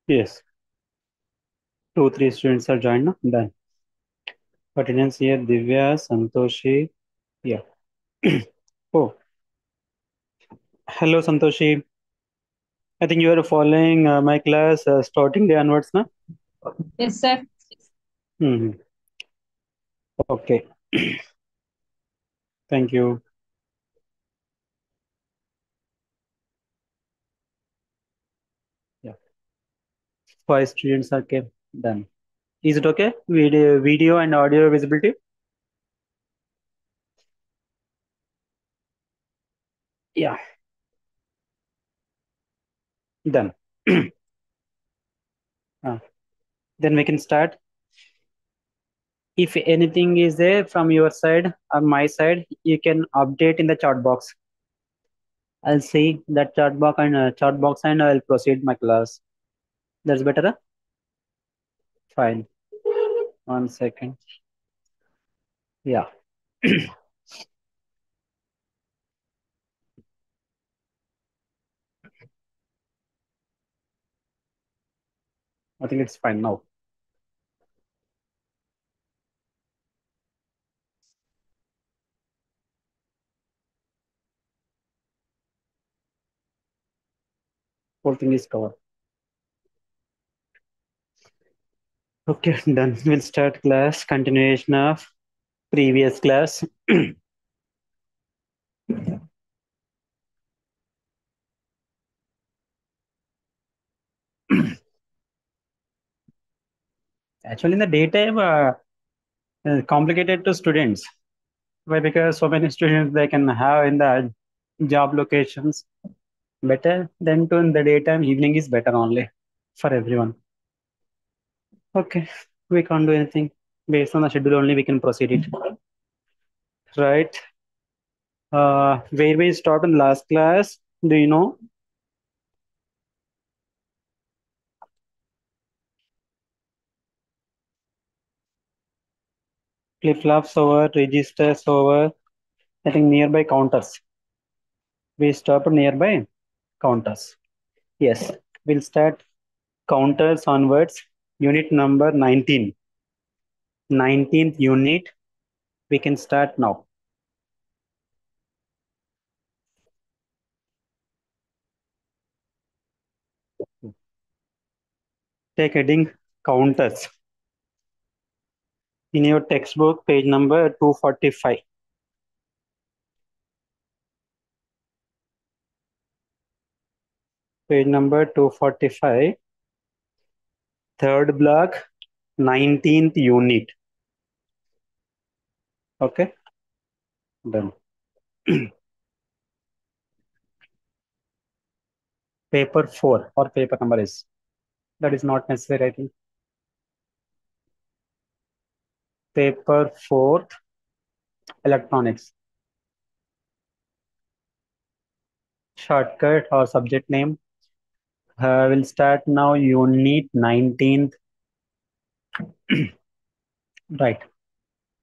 Yes, 2, 3 students are joined. No? Done. Attendance here, Divya, Santoshi. Yeah. Oh, hello, Santoshi. I think you are following my class starting day onwards, na? Yes, sir. Hmm. Okay. Thank you. Yeah. 5 students are okay. Done. Is it okay? Video and audio visibility? Yeah. Done. Uh, then we can start. If anything is there from your side or my side, you can update in the chat box. I'll see that chat box and I'll proceed my class. That's better? Huh? Fine. 1 second. Yeah. I think it's fine now. Whole thing is covered. Okay, done. We'll start class. Continuation of previous class. Actually, in the daytime, complicated to students. Why? Because so many students they can have in the job locations. Better than to in the daytime. Evening is better only for everyone. Okay, we can't do anything. Based on the schedule only, we can proceed it. Right. Where we start in last class, do you know? Flip-flops over, registers over, I think nearby counters. We stop nearby counters. Yes, we'll start counters onwards. Unit number 19. 19th unit, we can start now. Take heading counters. In your textbook, page number 245. Page number 245. Third block, 19th unit. Okay, done. Paper 4 or paper number is. That is not necessary, I think. Paper 4th, electronics. Shortcut or subject name. We'll start now unit 19th. Right.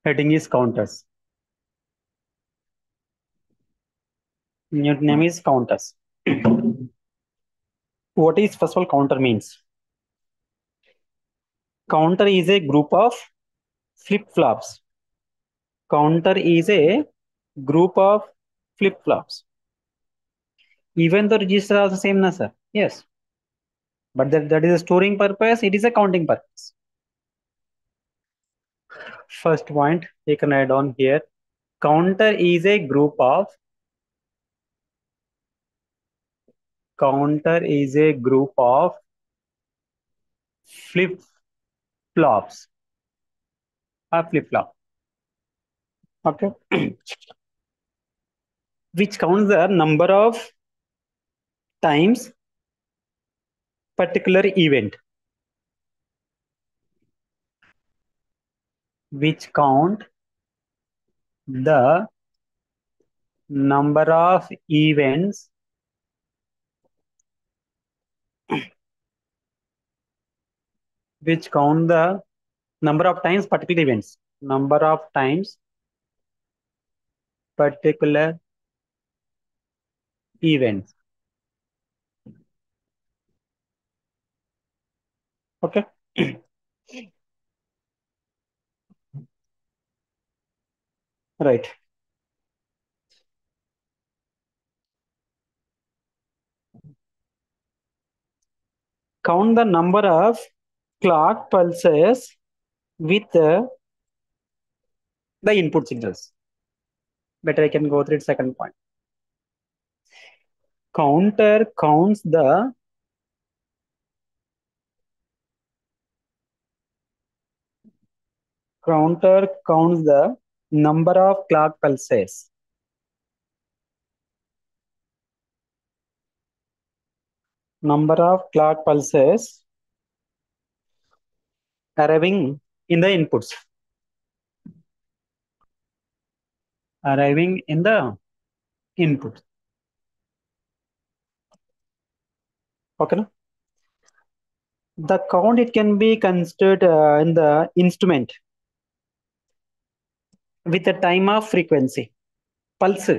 Heading is counters. Unit name is counters. What is first of all counter means? Counter is a group of flip-flops. Counter is a group of flip-flops. Even the register are the same, na sir? Yes. But that is a storing purpose, it is a counting purpose. First point, you can add on here. Counter is a group of flip-flops. A flip-flop. Okay. Which counts the number of times particular event. Which count the number of events which count the number of times particular events. Number of times particular events. Okay. Right. Count the number of clock pulses with the input signals. Better I can go through it second point. Counter counts the number of clock pulses. Number of clock pulses arriving in the inputs. Arriving in the input. Okay. No? The count it can be considered in the instrument with a time of frequency. Pulse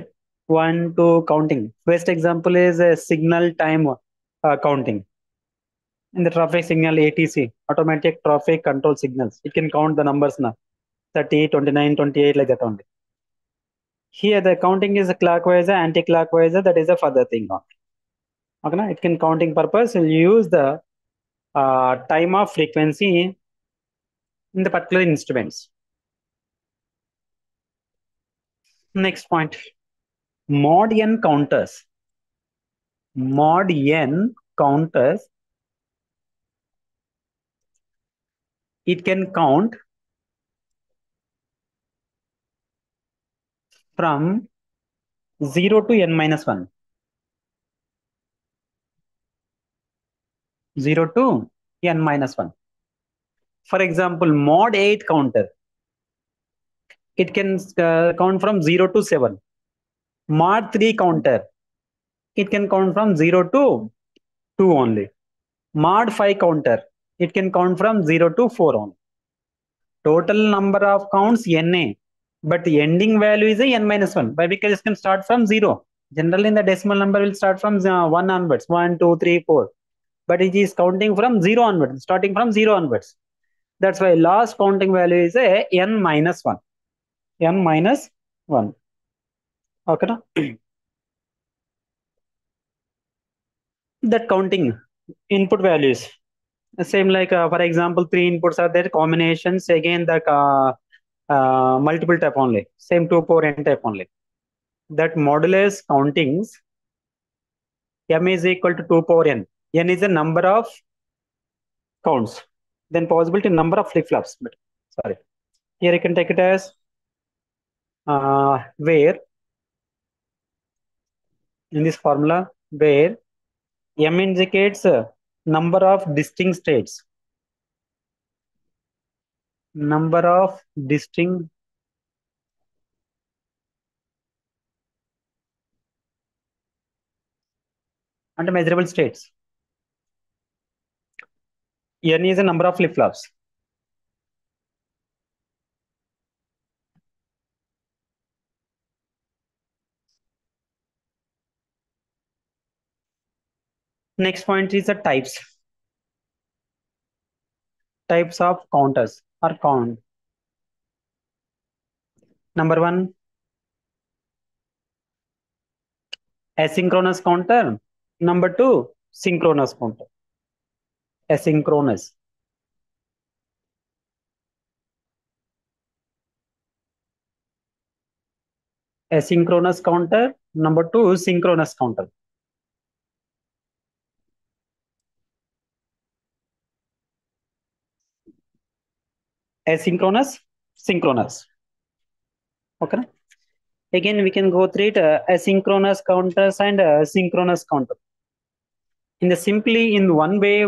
1 to counting. Best example is a signal time counting. In the traffic signal ATC, automatic traffic control signals, it can count the numbers now 30, 29, 28 like that only. Here the counting is clockwise, anti-clockwise, that is a further thing. Okay, it can counting purpose, will use the time of frequency in the particular instruments. Next point, mod n counters. Mod n counters, it can count from 0 to n minus 1. 0 to n minus 1. For example, mod 8 counter, it can count from 0 to 7. Mod 3 counter, it can count from 0 to 2 only. Mod 5 counter, it can count from 0 to 4 only. Total number of counts NA, but the ending value is a n minus 1. Why? Because it can start from 0. Generally, in the decimal number will start from 1 onwards, 1, 2, 3, 4. But it is counting from 0 onwards, starting from 0 onwards. That's why last counting value is a n minus 1. N minus 1. Okay. No? That counting input values. Same like, for example, 3 inputs are there, combinations, again the multiple type only. Same 2 power n type only. That modulus countings, m is equal to 2 power n. N is the number of counts. Then possibility number of flip-flops. But sorry. Here you can take it as where in this formula where m indicates number of distinct states. Number of distinct and measurable states. N is the number of flip-flops. Next point is the types. Types of counters or count. Number 1, asynchronous counter. Number 2, synchronous counter. Asynchronous. Asynchronous counter. Number 2, synchronous counter. Asynchronous, synchronous. Okay. Again, we can go through it asynchronous counters and synchronous counter. In the simply in one way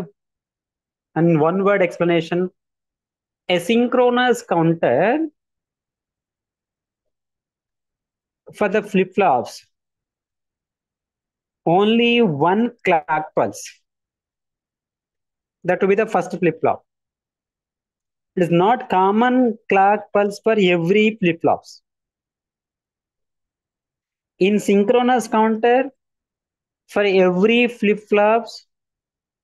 and one word explanation, asynchronous counter for the flip-flops, only one clock pulse. That will be the first flip-flop. It is not common clock pulse for every flip-flops. In synchronous counter, for every flip-flops,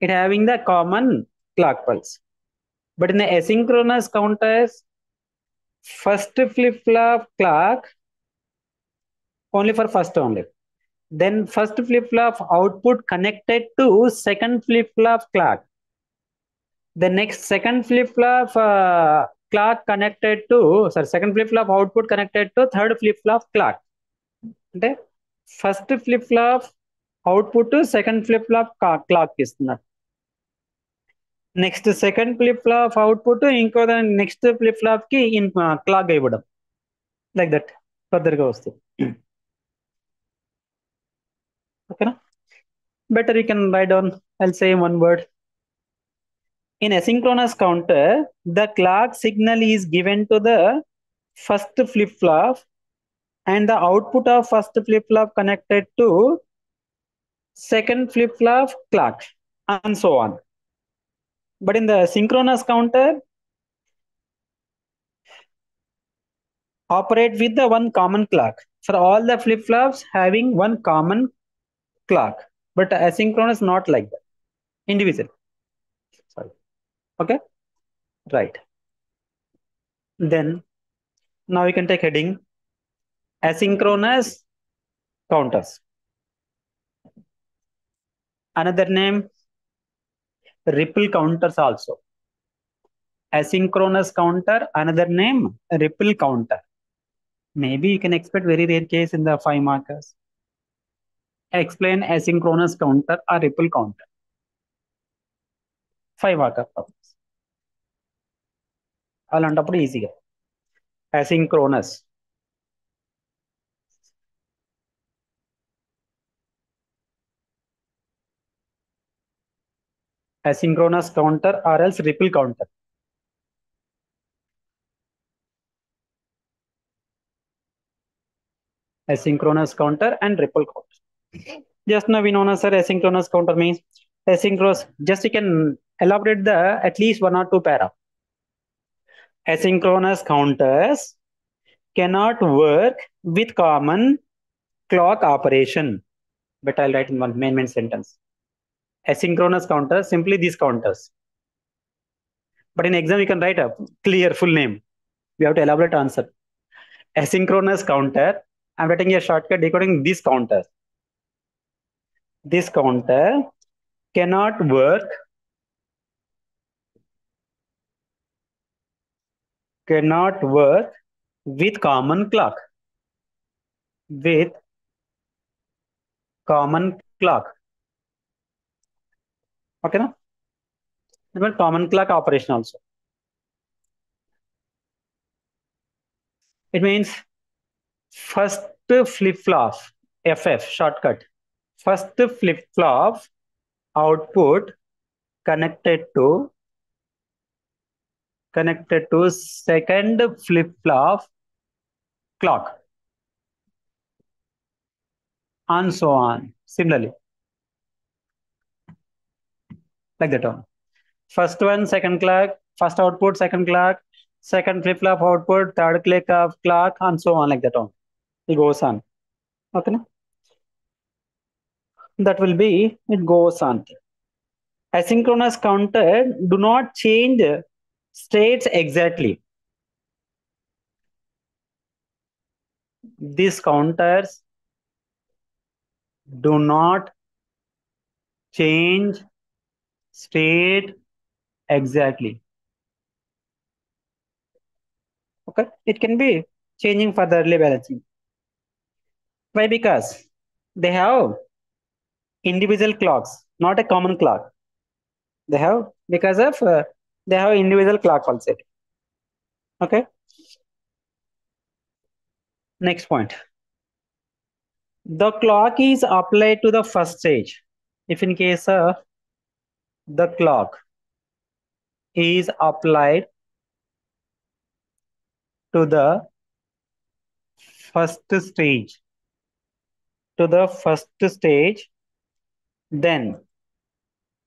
it having the common clock pulse. But in the asynchronous counters, first flip-flop clock only for first only. Then first flip-flop output connected to second flip-flop clock. The next second flip-flop clock connected to, sorry, second flip-flop output connected to third flip-flop clock. అంటే first flip flop output second flip flop clock ఇస్తున్నారు. Next second flip flop output ఇంకో దాని next flip flop కి clock ఇవ్వడం, like that further గా వస్తుంది. ఓకేనా? Better you can write down, I'll say one word. In asynchronous counter, the clock signal is given to the first flip flop and the output of first flip flop connected to second flip flop clock and so on. But in the synchronous counter, operate with the one common clock for all the flip flops having one common clock. But asynchronous not like that, individual. Sorry. Okay, right. Then now we can take heading asynchronous counters. Another name, ripple counters also. Asynchronous counter, another name, ripple counter. Maybe you can expect very rare case in the 5 markers. Explain asynchronous counter or ripple counter. 5 marker problems. అలాంటప్పుడు ఈజీగా asynchronous. Asynchronous counter or else ripple counter. Asynchronous counter and ripple counter. Just now we know sir, asynchronous counter means asynchronous. Just you can elaborate the at least 1 or 2 para. Asynchronous counters cannot work with common clock operation. But I'll write in one main sentence. Asynchronous counters, simply these counters. But in exam, you can write a clear full name. We have to elaborate answer. Asynchronous counter, I'm writing a shortcut decoding this counter. This counter cannot work with common clock. With common clock. Okay, no? But common clock operation also. It means first flip flop, FF shortcut. First flip flop output connected to second flip flop clock and so on. Similarly, like that one. First one, second clock, first output, second clock, second flip flop output, third click of clock, and so on, like that one. It goes on. Okay, no? That will be, it goes on. Asynchronous counter do not change states exactly. These counters do not change state exactly. Okay, it can be changing for the early balancing. Why? Because they have individual clocks, not a common clock. They have, because of they have individual clock also. Okay, next point. The clock is applied to the first stage if in case of the clock is applied to the first stage then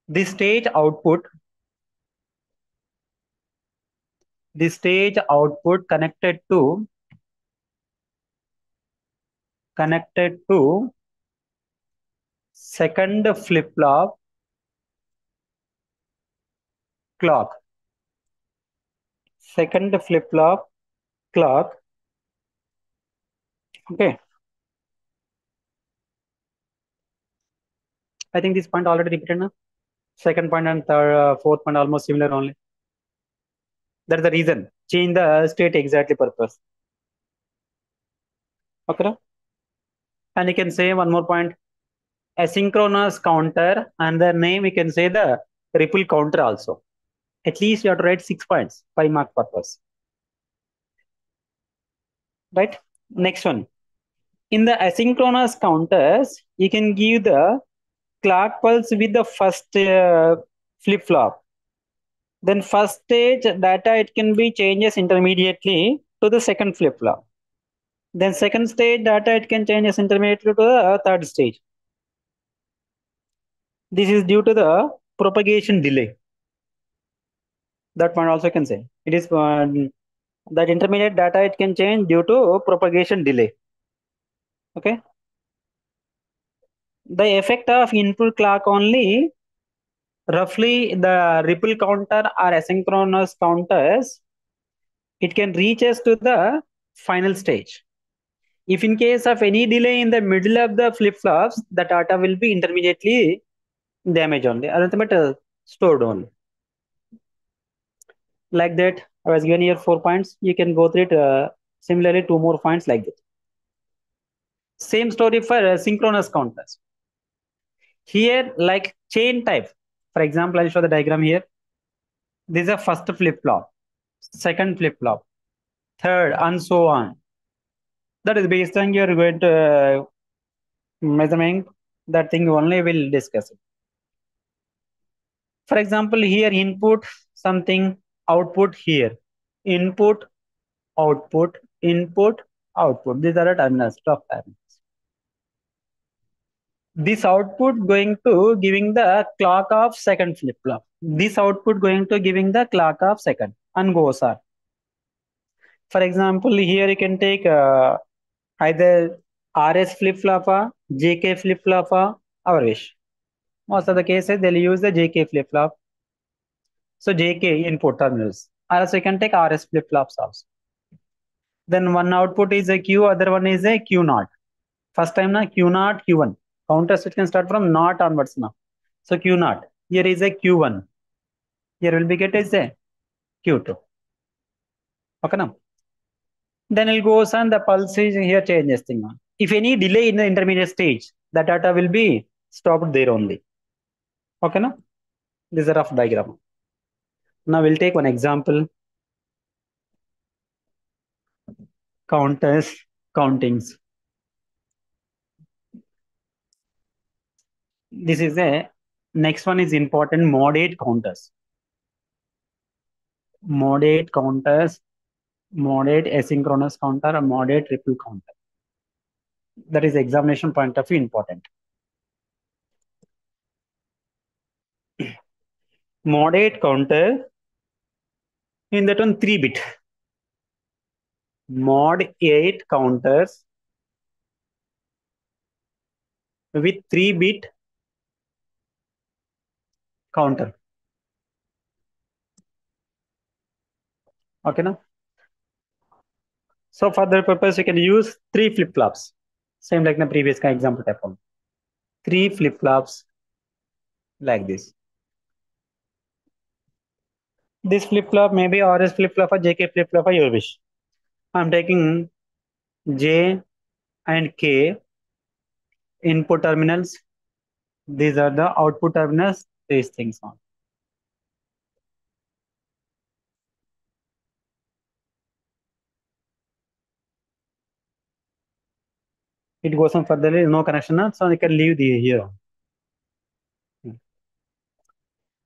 the stage output connected to second flip flop clock second flip-flop clock. Okay, I think this point already repeated now. Second point and third, fourth point almost similar only. That's the reason. Change the state exactly purpose. Okay. And you can say one more point. Asynchronous counter, and the name we can say the ripple counter also. At least you have to write 6 points, 5 mark purpose. Right? Next one. In the asynchronous counters, you can give the clock pulse with the first flip flop. Then first stage data it can be changes intermediately to the second flip flop. Then second stage data it can changes intermediately to the third stage. This is due to the propagation delay. That one also can say it is that intermediate data it can change due to propagation delay. Okay. The effect of input clock only roughly the ripple counter or asynchronous counters it can reach us to the final stage. If in case of any delay in the middle of the flip-flops, the data will be intermediately damaged only, arithmetic stored only. Like that, I was given here 4 points. You can go through it similarly, 2 more points like that. Same story for synchronous counters. Here, like chain type. For example, I'll show the diagram here. This is a first flip-flop, second flip-flop, third, and so on. That is based on you're going to measuring that thing only will discuss it. For example, here input something, output here. Input, output, input, output. These are the terminals, top terminals. This output going to giving the clock of second flip flop. This output going to giving the clock of second and goes on. For example, here you can take either RS flip flop or JK flip flop or wish. Most of the cases they'll use the JK flip flop. So JK input terminals. Or else you can take RS flip flops also. Then one output is a Q, other one is a Q naught. First time na Q naught, Q1. Counters it can start from naught onwards now. So Q naught. Here is a Q1. Here will be get is a Q2. Okay now. Then it goes on the pulse is here changes thing on. If any delay in the intermediate stage, the data will be stopped there only. Okay now. This is a rough diagram. Now we'll take one example. Counters, countings. This is a next one is important moderate counters. Moderate counters, moderate asynchronous counter, or moderate ripple counter. That is examination point of view important. Moderate counter in that one 3-bit. Mod 8 counters with 3-bit counter. Okay now. So for that purpose, you can use 3 flip-flops. Same like the previous example type one. 3 flip-flops like this. This flip-flop may be RS flip-flop or JK flip-flop or your wish. I'm taking J and K input terminals. These are the output terminals. These things on. It goes on further. There is no connection, so you can leave the here.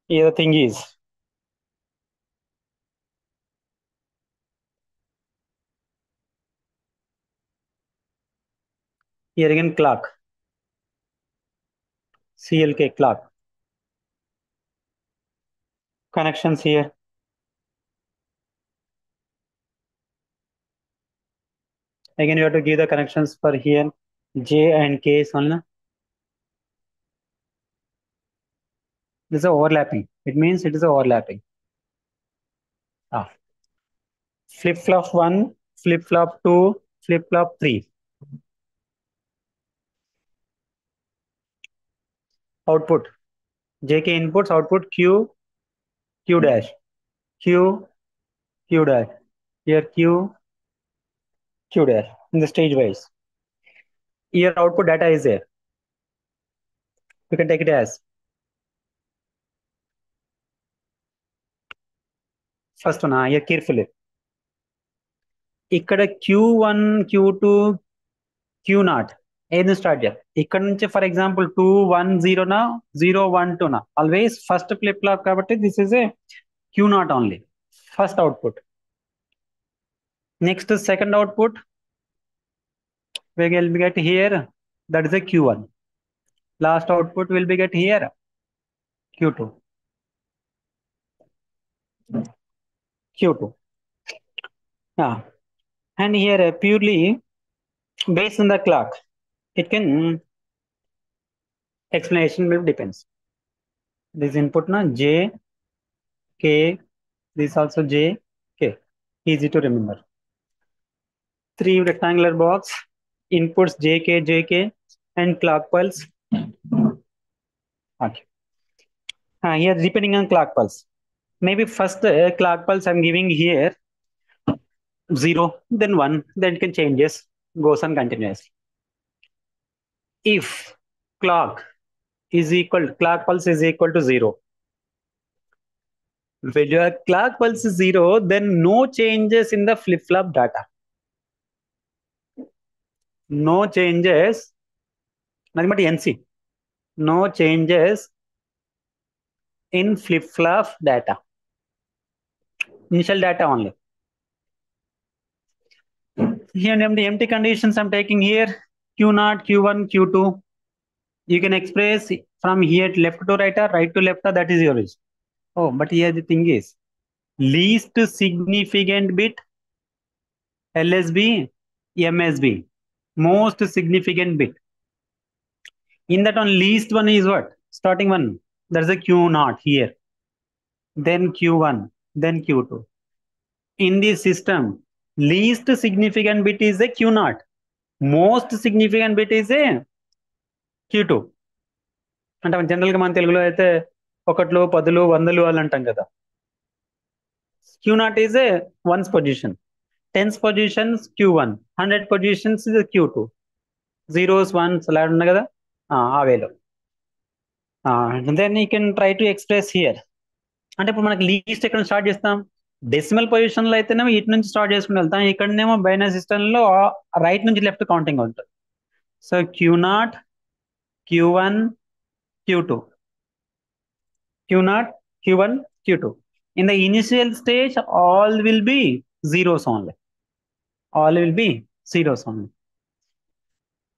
Here the thing is here again clock. CLK clock. Connections here. Again, you have to give the connections for here J and K only. This is overlapping. It means it is overlapping. Ah. Flip flop 1, flip flop 2, flip flop 3. Output JK inputs, output Q, Q dash, Q, Q dash. Here Q, Q dash in the stage wise. Here output data is there. You can take it as first one. Here carefully. ఇక్కడ Q1, Q2, Q0 ఏది start చేయాలి ఇక్కడ నుంచి for example 2 1 0 నా 0 1 2 నా always first flip flop కాబట్టి this is a Q0 only first output next second output we will get here that is a Q1 last output will be get here Q2 Q2 yeah and here purely based on the clock it can explanation will depends this input na J K this also J K easy to remember three rectangular box inputs JK and clock pulse okay here depending on clock pulse maybe first clock pulse I'm giving here 0 then 1 then it can changes goes on continuously if clock clock pulse is equal to 0 when your clock pulse is 0 then no changes in the flip flop data no changes nothing but NC no changes in flip flop data initial data only here empty conditions I'm taking here Q0 Q1 Q2 you can express from here left to right or right to left, that is yours. Oh, but here the thing is least significant bit LSB, MSB, most significant bit. In that one, least one is what? Starting one. There's a Q0 here. Then Q1, then Q2. In this system, least significant bit is a Q0. Most significant bit is a Q2. అంటే జనరల్గా మన తెలుగులో అయితే ఒకట్లు పదులు వందలు అని అంటాం కదా Q0 is a ones position, tens positions Q1, 100 positions is a Q2, zeros ones అలా ఉన్నాయి కదా ఆ వేలో then you can try to express here అంటే ఇప్పుడు మనకి లీస్ట్ ఎక్కడ స్టార్ట్ చేస్తాం డెసిమల్ పొజిషన్ లో అయితేనేమో ఇటు నుంచి స్టార్ట్ చేసుకుని వెళ్తాం ఇక్కడనేమో బైనరీ సిస్టమ్ లో రైట్ నుంచి లెఫ్ట్ కౌంటింగ్ ఉంటుంది so Q0 Q1 Q2 Q0 Q1 Q2 in the initial stage all will be zeros only all will be zeros only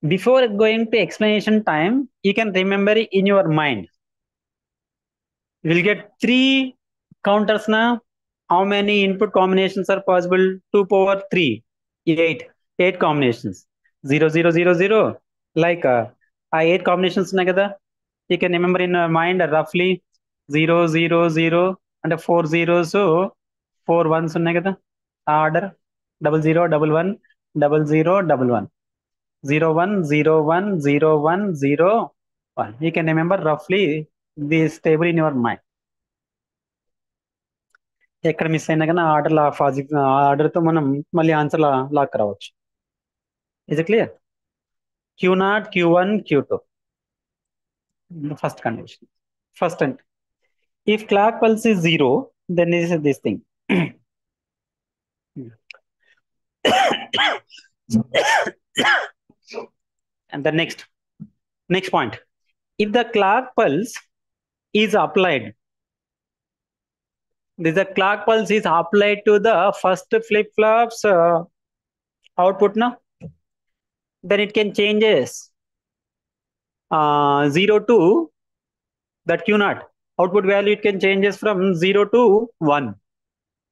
before going to explanation time you can remember in your mind you will get three counters now how many input combinations are possible 2 power 3 8 combinations 0 0 0 0 like 8 combinations ఉన్నాయి కదా you can remember in your mind roughly 0 0 0 అంటే 4 zeros 4 ones ఉన్నాయి కదా order 0 0 1 1 0 0 1 1 0 1 0 1 0 1 0 1 you can remember roughly this table in your mind ఎక్కడ miss అయినా కానీ order order తో మనం మళ్ళీ ఆన్సర్ లాక్ రావచ్చు is it clear Q0 Q1 Q2 first condition first and if clock pulse is 0 then this thing and the next point if the clock pulse is applied the clock pulse is applied to the first flip flops output now then it can changes 0 to that Q0 output value it can changes from 0 to 1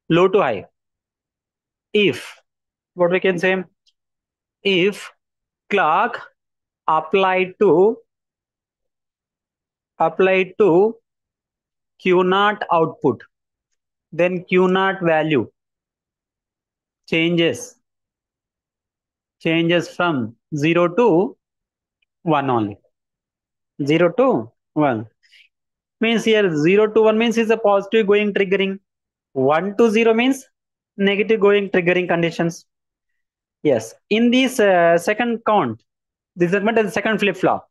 low to high if what we can say if clock applied to Q0 output then Q0 value changes from 0 to 1 only. 0 to 1 means here 0 to 1 means is a positive going triggering. 1 to 0 means negative going triggering conditions. Yes, in this second count, this is meant as the second flip flop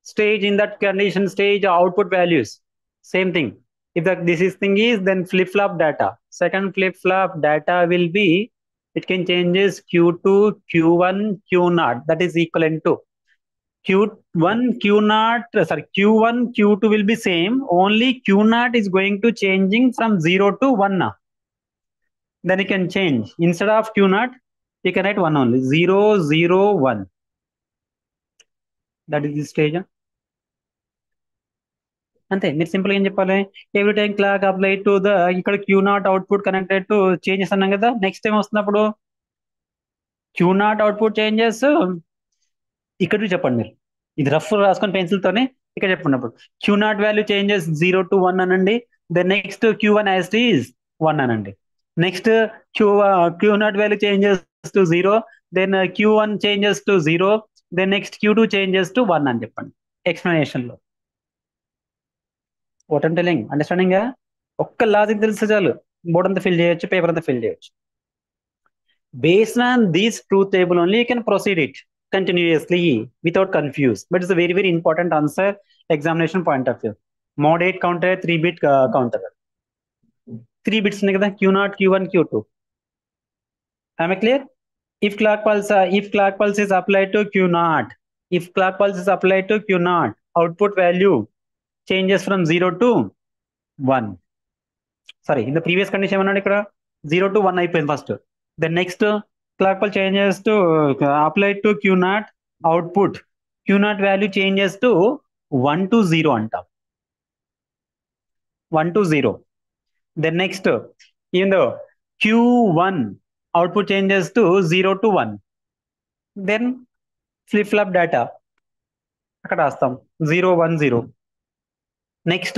stage. In that condition stage, output values same thing. If this is thing is, then flip flop data, second flip flop data will be, it can changes q2 q1 q0, that is equivalent to q1 q0, sorry, q1 q2 will be same, only q0 is going to changing from 0 to 1 now. Then you can change, instead of q0 you can write 1 only, 0 0 1, that is the stage. అంతే, మీరు simple ఏం చెప్పాలి, every time clock apply to the, ఇక్కడ Q not output connected to changes అన్నాం కదా, next time వస్తున్నప్పుడు Q not output changes ఇక్కడ చెప్పండి మీరు, ఇది రఫ్ రాసుకొని పెన్సిల్ తోనే ఇక్కడ చెప్పండి. అప్పుడు Q naught value changes 0 to 1 అనండి, then next q1 as it is 1 అనండి, next Q naught value changes to 0, then q1 changes to 0, then next q2 changes to 1 అని చెప్పండి ఎక్స్ప్లెనేషన్ లో. What I'm telling, understanding? ఒక్క logic తెలిస్తే చాలు, board అంతా fill చేయొచ్చు, పేపర్ అంతా ఫిల్ చేయొచ్చు. Based on this truth table only, you can proceed it continuously without confuse. But it's a very, very important answer, examination point of view. Mod 8 counter, 3-bit counter. 3 bits nigga, Q0, Q1, Q2. Am I clear? If clock pulse is applied to Q0, if clock pulse is applied to Q0, output value changes from 0 to 1. Sorry, in the previous condition, 0 to 1 అయిపోయింది first. The next clock pulse changes to applied to Q0, output Q0 value changes to 1 to 0 అంటాం, 1 to 0. Then next, in the Q1 output changes to 0 to 1. Then flip flop data అక్కడ రాస్తాం 0 1 0. Next,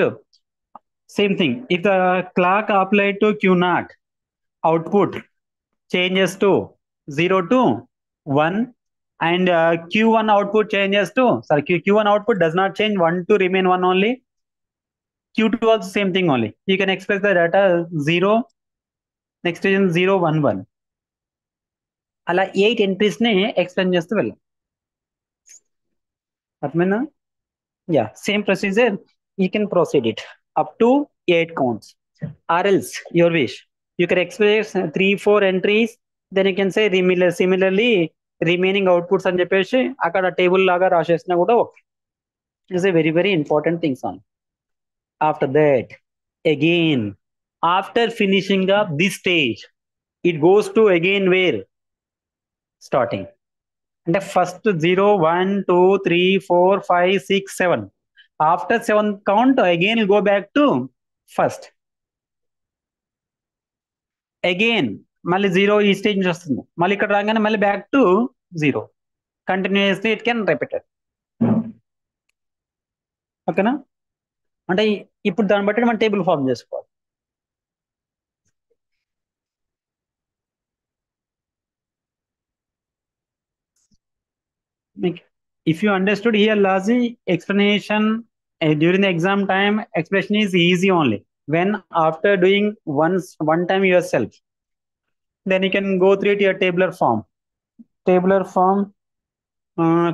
same thing, if the clock applied to Q0, output changes to 0 to 1, and q1 output changes to, sorry, q1 output does not change, 1 to remain 1 only, q2 also same thing only. You can express the data 0, next is 0 1 1, అలా 8 entries ని explain చేస్తూ వెళ్ళాం. అర్థమైందా? Yeah, same procedure you can proceed it up to 8 counts, or else your wish you can express 3 4 entries, then you can say similarly remaining outputs అని చెప్పేసి అక్కడ table లాగా రాసేసినా కూడా okay. It's a very very important things on. After that again, after finishing up this stage, it goes to again where starting, అంటే first 0 1 2 3 4 5 6 7, after 7th count again you go back to first, again మళ్ళీ 0 ఈ stage నుంచి వస్తుంది, మళ్ళీ ఇక్కడ రాగానే మళ్ళీ back to 0, continuously it can repeated. ఓకేనా? అంటే ఇప్పుడు దాన్ని బట్టి మనం టేబుల్ ఫార్మ్ చేసుకోవాలి. If you understood here Lazi explanation during the exam time, expression is easy only when after doing one time yourself, then you can go through it your tabular form.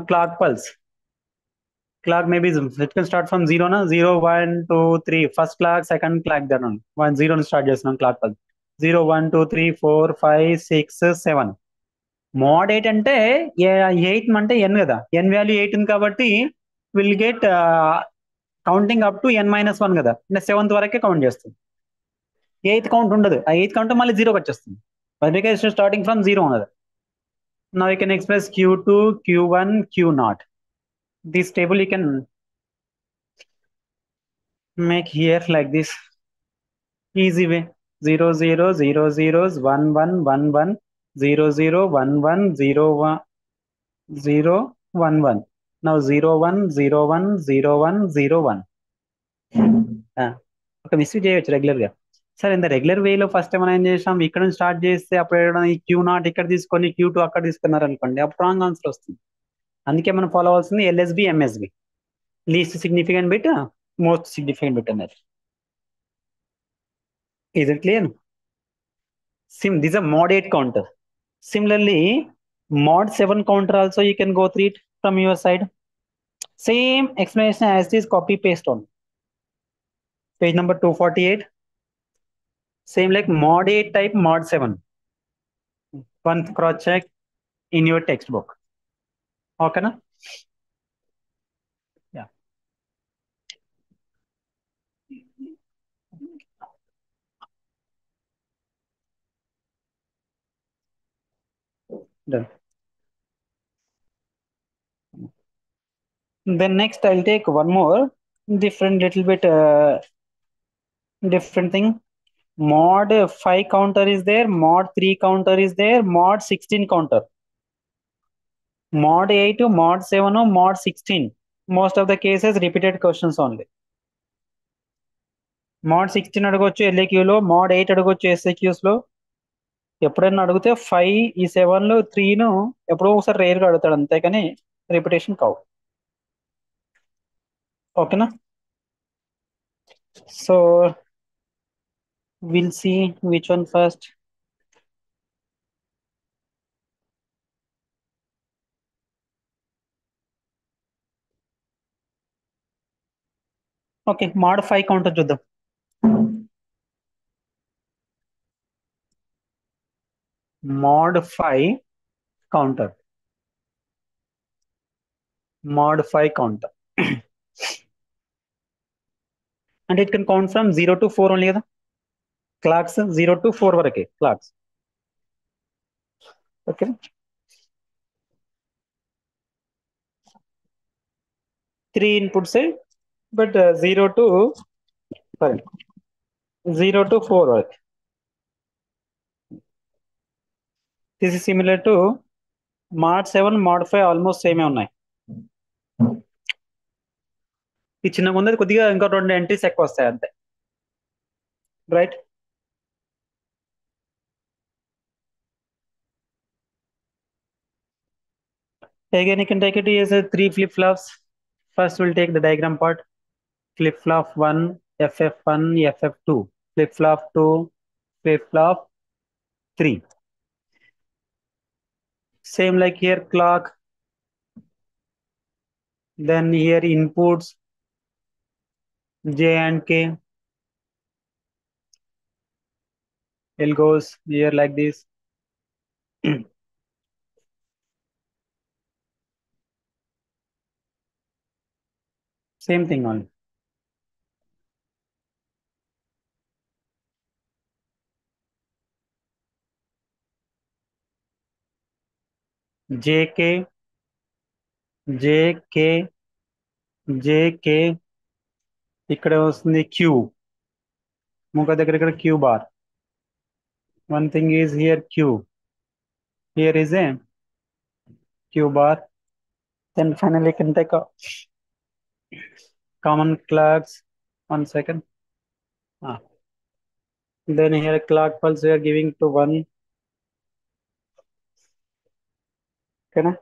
Clock pulse, clock maybe it can start from 0 na, 0 1 2 3, first clock, second clock, then on 1 0 start చేస్తున్నాం clock pulse, 0 1 2 3 4 5 6 7. Mode 8 అంటే 8 అంటే n కదా, n value 8 ఉంది కాబట్టి will get counting up to n-1 కదా, అంటే 7th వరకే count చేస్తుంది, 8th కౌంట్ ఉండదు, ఆ 8th కౌంట్ మళ్ళీ 0కి వచ్చేస్తుంది, బికాస్ స్టార్టింగ్ ఫ్రమ్ 0 ఉన్నది. Now you can express q2 q1 q0. This table you can make here like this, easy way, 0 0 0 0 1 1 1 1 0 0 1 1 0 1 0 1 1. Now 0 1 0 1 0 1 0 1. ఒక మిస్ చేయొచ్చు రెగ్యులర్ గా. సార్ ఇన్ ద రెగ్యులర్ వేలో ఫస్ట్ మనం ఏం చేసాం, ఇక్కడ నుంచి స్టార్ట్ చేస్తే అప్పుడు ఈ క్యూ నాట్ ఇక్కడ తీసుకొని క్యూ టూ అక్కడ తీసుకున్నారు అనుకోండి, అప్పుడు రాంగ్ ఆన్సర్ వస్తుంది. అందుకే మనం ఫాలో అవ్వాల్సింది LSB MSB, least significant bit, most significant bit అనేది. Is it clear? These are mod 8 counter. Similarly, mod 7 counter also you can go through it from your side. Same explanation as this, copy paste on page number 248. Same like mod 8 type, mod 7. One cross check in your textbook. Okay, na? Yeah. Done. Then next I'll take one more different, little bit different thing. Mod 5 counter is there, mod 3 counter is there, mod 16 counter. Mod 8, mod 7, mod 16. Most of the cases repeated questions only. mod 16 అడగొచ్చు ఎల్ఏక్యూలో, mod 8 అడగొచ్చు SAQs లో. ఎప్పుడైనా అడిగితే 5, ఈ 7 3ను ఎప్పుడో ఒకసారి రేర్గా అడుగుతాడు, అంతేకాని రిపిటేషన్ కావు. ఓకేనా? So we'll see which one first. Okay, mod 5 counter చూద్దాం. mod 5 counter. mod 5 counter. అంటే it can count from 0 to 4 only కదా, క్లాక్స్ 0 to 4 వరకే clocks. Okay, 3 inputs, but 0 to 4 వరకు. This is similar to mod 7, mod 5 almost సేమే ఉన్నాయి. ఈ చిన్నగా ఉన్నది కొద్దిగా ఇంకా 2 ఎంట్రీస్ ఎక్కువ వస్తాయి అంతే, right? Again, you can take it as a 3 flip-flops. First, we'll take the diagram part. Flip-flop 1, FF1, FF2. Flip-flop 2, flip-flop 3. Same like here, clock. Then here, inputs J and K. It goes here like this. Same thing only. JK, JK, JK. ఇక్కడ వస్తుంది Q. ముఖ దగ్గర ఇక్కడ Q bar. One thing is here Q. Here is a Q bar. Then finally you can take a common clocks. 1 second. Then here clock pulse we are giving to 1. Okay, na?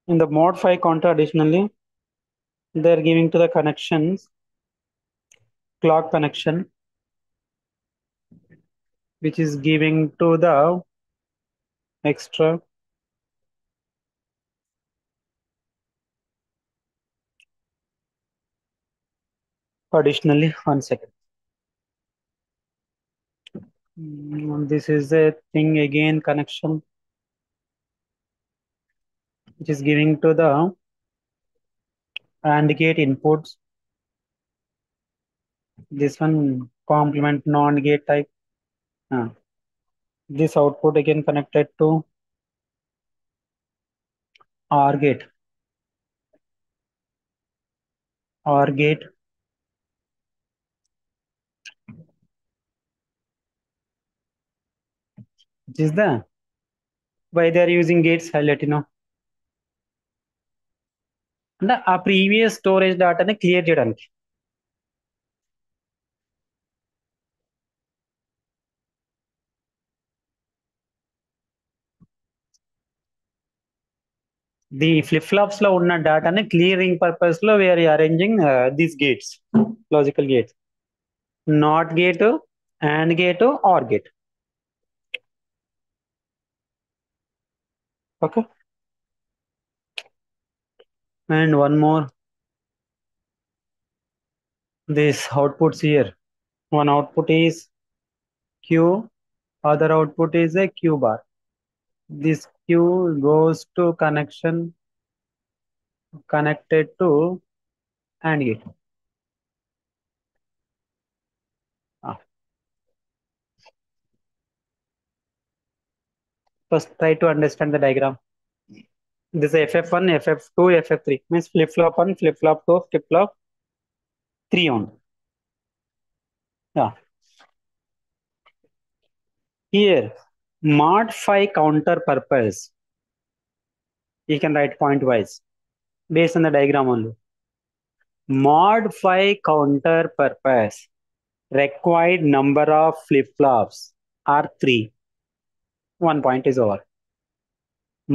In the mod 5 counter additionally, they are giving to the connections clock connection, which is giving to the extra additionally. 1 second. This is a thing again, connection, which is giving to the AND gate inputs. This one complement non gate type. This output again connected to OR gate. OR gate. Which is the why they are using gates, I'll let you know. అంటే ఆ previous storage డేటాని clear చేయడానికి. the flip-flops లో ఉన్న డేటాని clearing purpose లో we're arranging these gates, logical gates, not gate, and gate, or gate. Okay. And one more, this outputs here. One output is Q, other output is a Q bar. This Q goes to connected to AND gate. Ah. First try to understand the diagram. This is FF1, FF2, FF3 means flip flop 1, flip flop 2, flip flop 3 on. Yeah. Here mod 5 counter purpose, you can write point wise based on the diagram only. Mod 5 counter purpose required number of flip flops are 3. 1 point is over.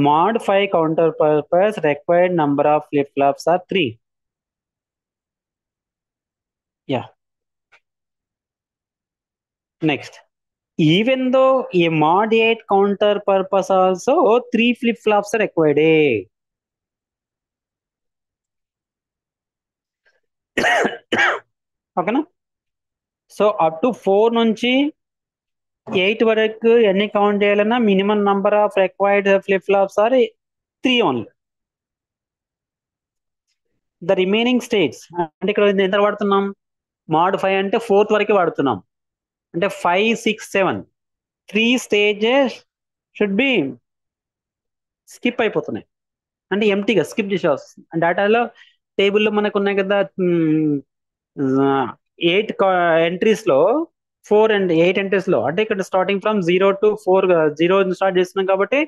Mod 5 counter purpose required number of flip flops are 3. Yeah. Next, even though a mod 8 counter purpose also 3 flip flops are required. ఓకేనా? So up to 4 నుంచి 8 వరకు ఎన్ని count చేయాలన్నా minimum number of required flip flops are 3 only. The remaining states అంటే ఇక్కడ ఎంత వాడుతున్నాం, mod 5 అంటే 4th వరకు వాడుతున్నాం, అంటే 5, 6, 7 3 స్టేజెస్ షుడ్ బి స్కిప్ అయిపోతున్నాయి, అంటే ఎంటీగా స్కిప్ చేసే వస్తుంది. డేటాలో టేబుల్లో మనకు ఉన్నాయి కదా 8 ఎంట్రీస్ లో 4 అండ్ 8 ఎంట్రీస్ లో, అంటే ఇక్కడ స్టార్టింగ్ ఫ్రమ్ 0 to 4, 0 స్టార్ట్ చేస్తున్నాం కాబట్టి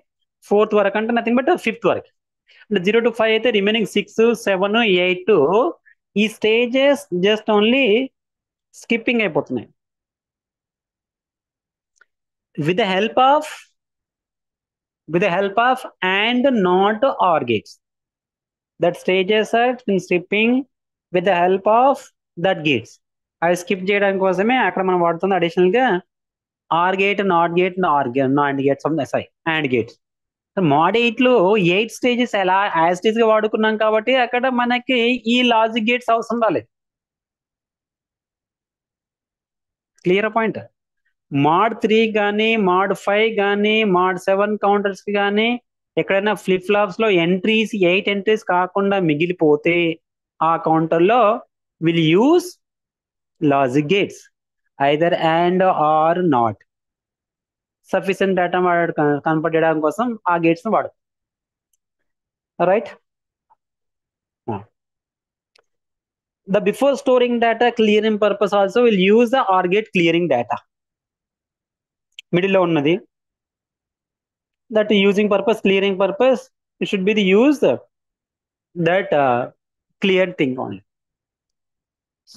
4th వరకు అంటే నథింగ్ బట్ 5th వరకు. అంటే 0 to 5 అయితే రిమైనింగ్ 6, 7, 8 ఈ స్టేజెస్ జస్ట్ ఓన్లీ స్కిప్పింగ్ అయిపోతున్నాయి with the help of and not or gates. That stages are skipping with the help of that gates. అది స్కిప్ చేయడానికి కోసమే అక్కడ మనం వాడుతుంది అడిషనల్ గా or gate, not gate, not gates, sorry and gates. mod 8 లో 8 స్టేజెస్ ఎలా యాజ్ ఇట్ ఈస్ గా వాడుకున్నాం కాబట్టి అక్కడ మనకి ఈ లాజిక్ గేట్స్ అవసరం రాలేదు. Clear point. mod 3 కానీ mod 5 కానీ mod 7 కౌంటర్స్ కి కానీ ఎక్కడైనా ఫ్లిప్ ఫ్లాప్స్ లో ఎంట్రీస్ 8 ఎంట్రీస్ కాకుండా మిగిలిపోతే ఆ కౌంటర్ లో will use logic gates either and or not. Sufficient data convert చేయడం కోసం ఆ గేట్స్ ను వాడతాం. Right. The before storing data clearing purpose also will use the OR gate clearing data. Middle lo unnadi that using purpose, clearing purpose, it should be the use that clear thing only.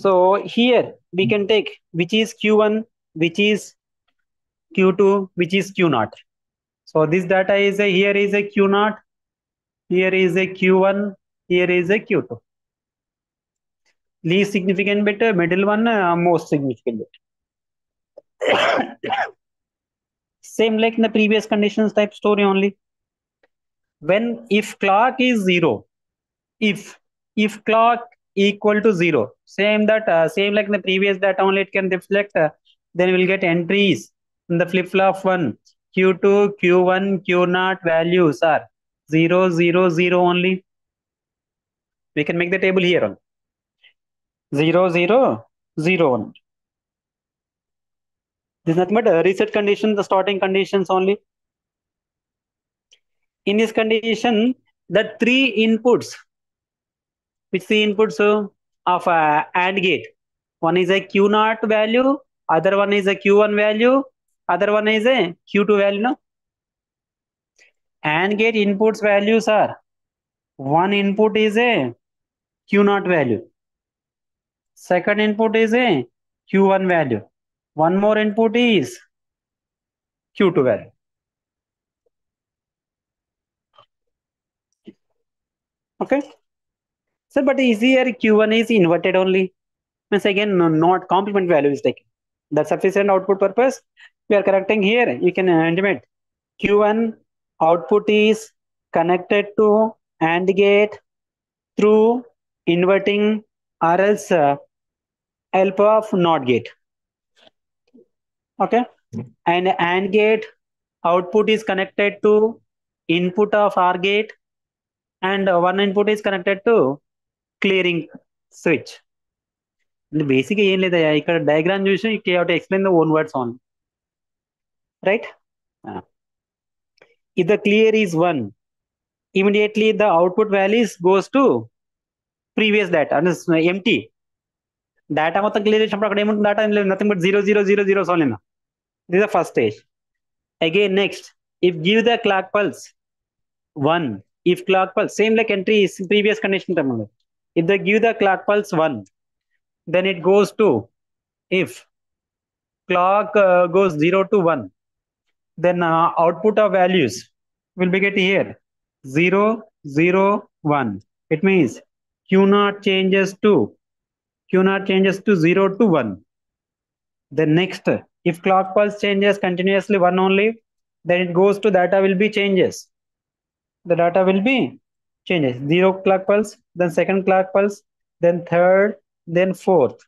So here we can take which is Q1, which is Q2, which is Q0. So this data is here is a Q0, here is a Q1, here is a Q2. Least significant bit, middle one, most significant bit. Same like in the previous conditions type story only. When if clock is 0, if clock equal to 0, same like in the previous data only, it can reflect, then we'll get entries in the flip flop 1, Q2, Q1, Q0 values are 0, 0, 0 only. We can make the table here on 0, 0, 0 1. This is nothing but a reset condition, the starting conditions only. In this condition, the 3 inputs, which the inputs of a AND gate, one is a Q0 value, other one is a Q1 value, other one is a Q2 value. No? AND gate inputs values are, one input is a Q0 value, second input is a Q1 value, one more input is Q2 value. Okay. So, but is here Q1 is inverted only. Means again, not complement value is taken. The sufficient output purpose we are correcting here. You can intimate Q1 output is connected to AND gate through inverting or else help of NOT gate. Okay. And AND gate output is connected to input of OR gate, and one input is connected to clearing switch. The basic ఏం లేదయ్యా ఇక్కడ diagram చూసి you have to explain the own words on, right? If the clear is 1, immediately the output values goes to previous data and is empty. Data మొత్తం clear చేసినప్పుడు అక్కడ ఏముంటుంది? Data ఏం లేదు, nothing but 0 0 0 0 only. This is the first stage. Again, next, if give the clock pulse 1, if clock pulse same like entry is previous condition term. If they give the clock pulse 1, then it goes to, if clock goes 0 to 1, then output of values will be get here 0 0 1. It means q0 changes to 0 to 1. Then next, if clock pulse changes continuously 1 only, then it goes to data will be changes. The data will be changes. 0 clock pulse, then second clock pulse, then third, then fourth.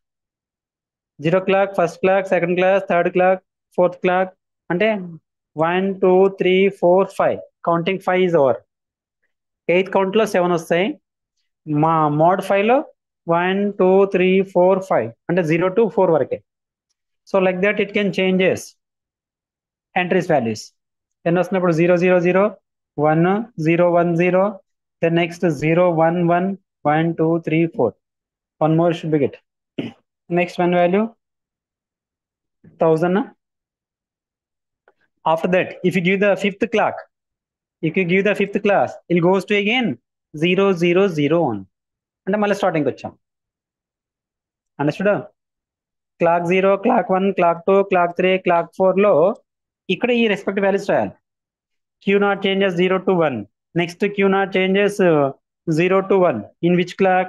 0 clock, first clock, second clock, third clock, fourth clock. అంటే 1 2 3 4 5 counting 5 is over. 8th count లో 7 వస్తాయి. మా mode 5 లో 1 2 3 4 5 అంటే 0 to 4 వరకే. So like that it can changes entries values. ఎన్ని వస్తున్నప్పుడు 0 0 0 1 0 1 0, then next 0 1 1 1 2 3 4. One more should be get. Next one value 1000. After that, if you give the fifth clock, it goes to again 0 0 0 1. అంటే మళ్ళీ స్టార్టింగ్కి వచ్చాం. Understood? Clock 0, clock 1, clock 2, clock 3, clock 4 లో ఇక్కడ ఈ respect values రాయాలి. Q0 changes 0 to 1. Next Q0 changes 0 to 1. In which clock?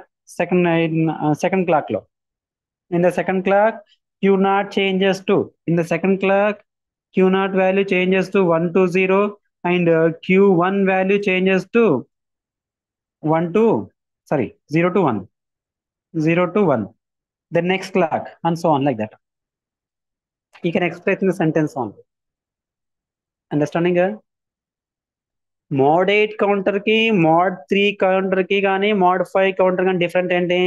Second clock లో. In the second clock, Q0 changes to, in the second clock, Q0 value changes to 1 to 0, and Q1 value changes to 0 to 1. 0 to 1. The next clock, and so on like that. You can express in the sentence on. Understanding? Mode 8 counter కి, mode 3 counter కి కానీ, mode 5 counter కానీ different ఏంటి?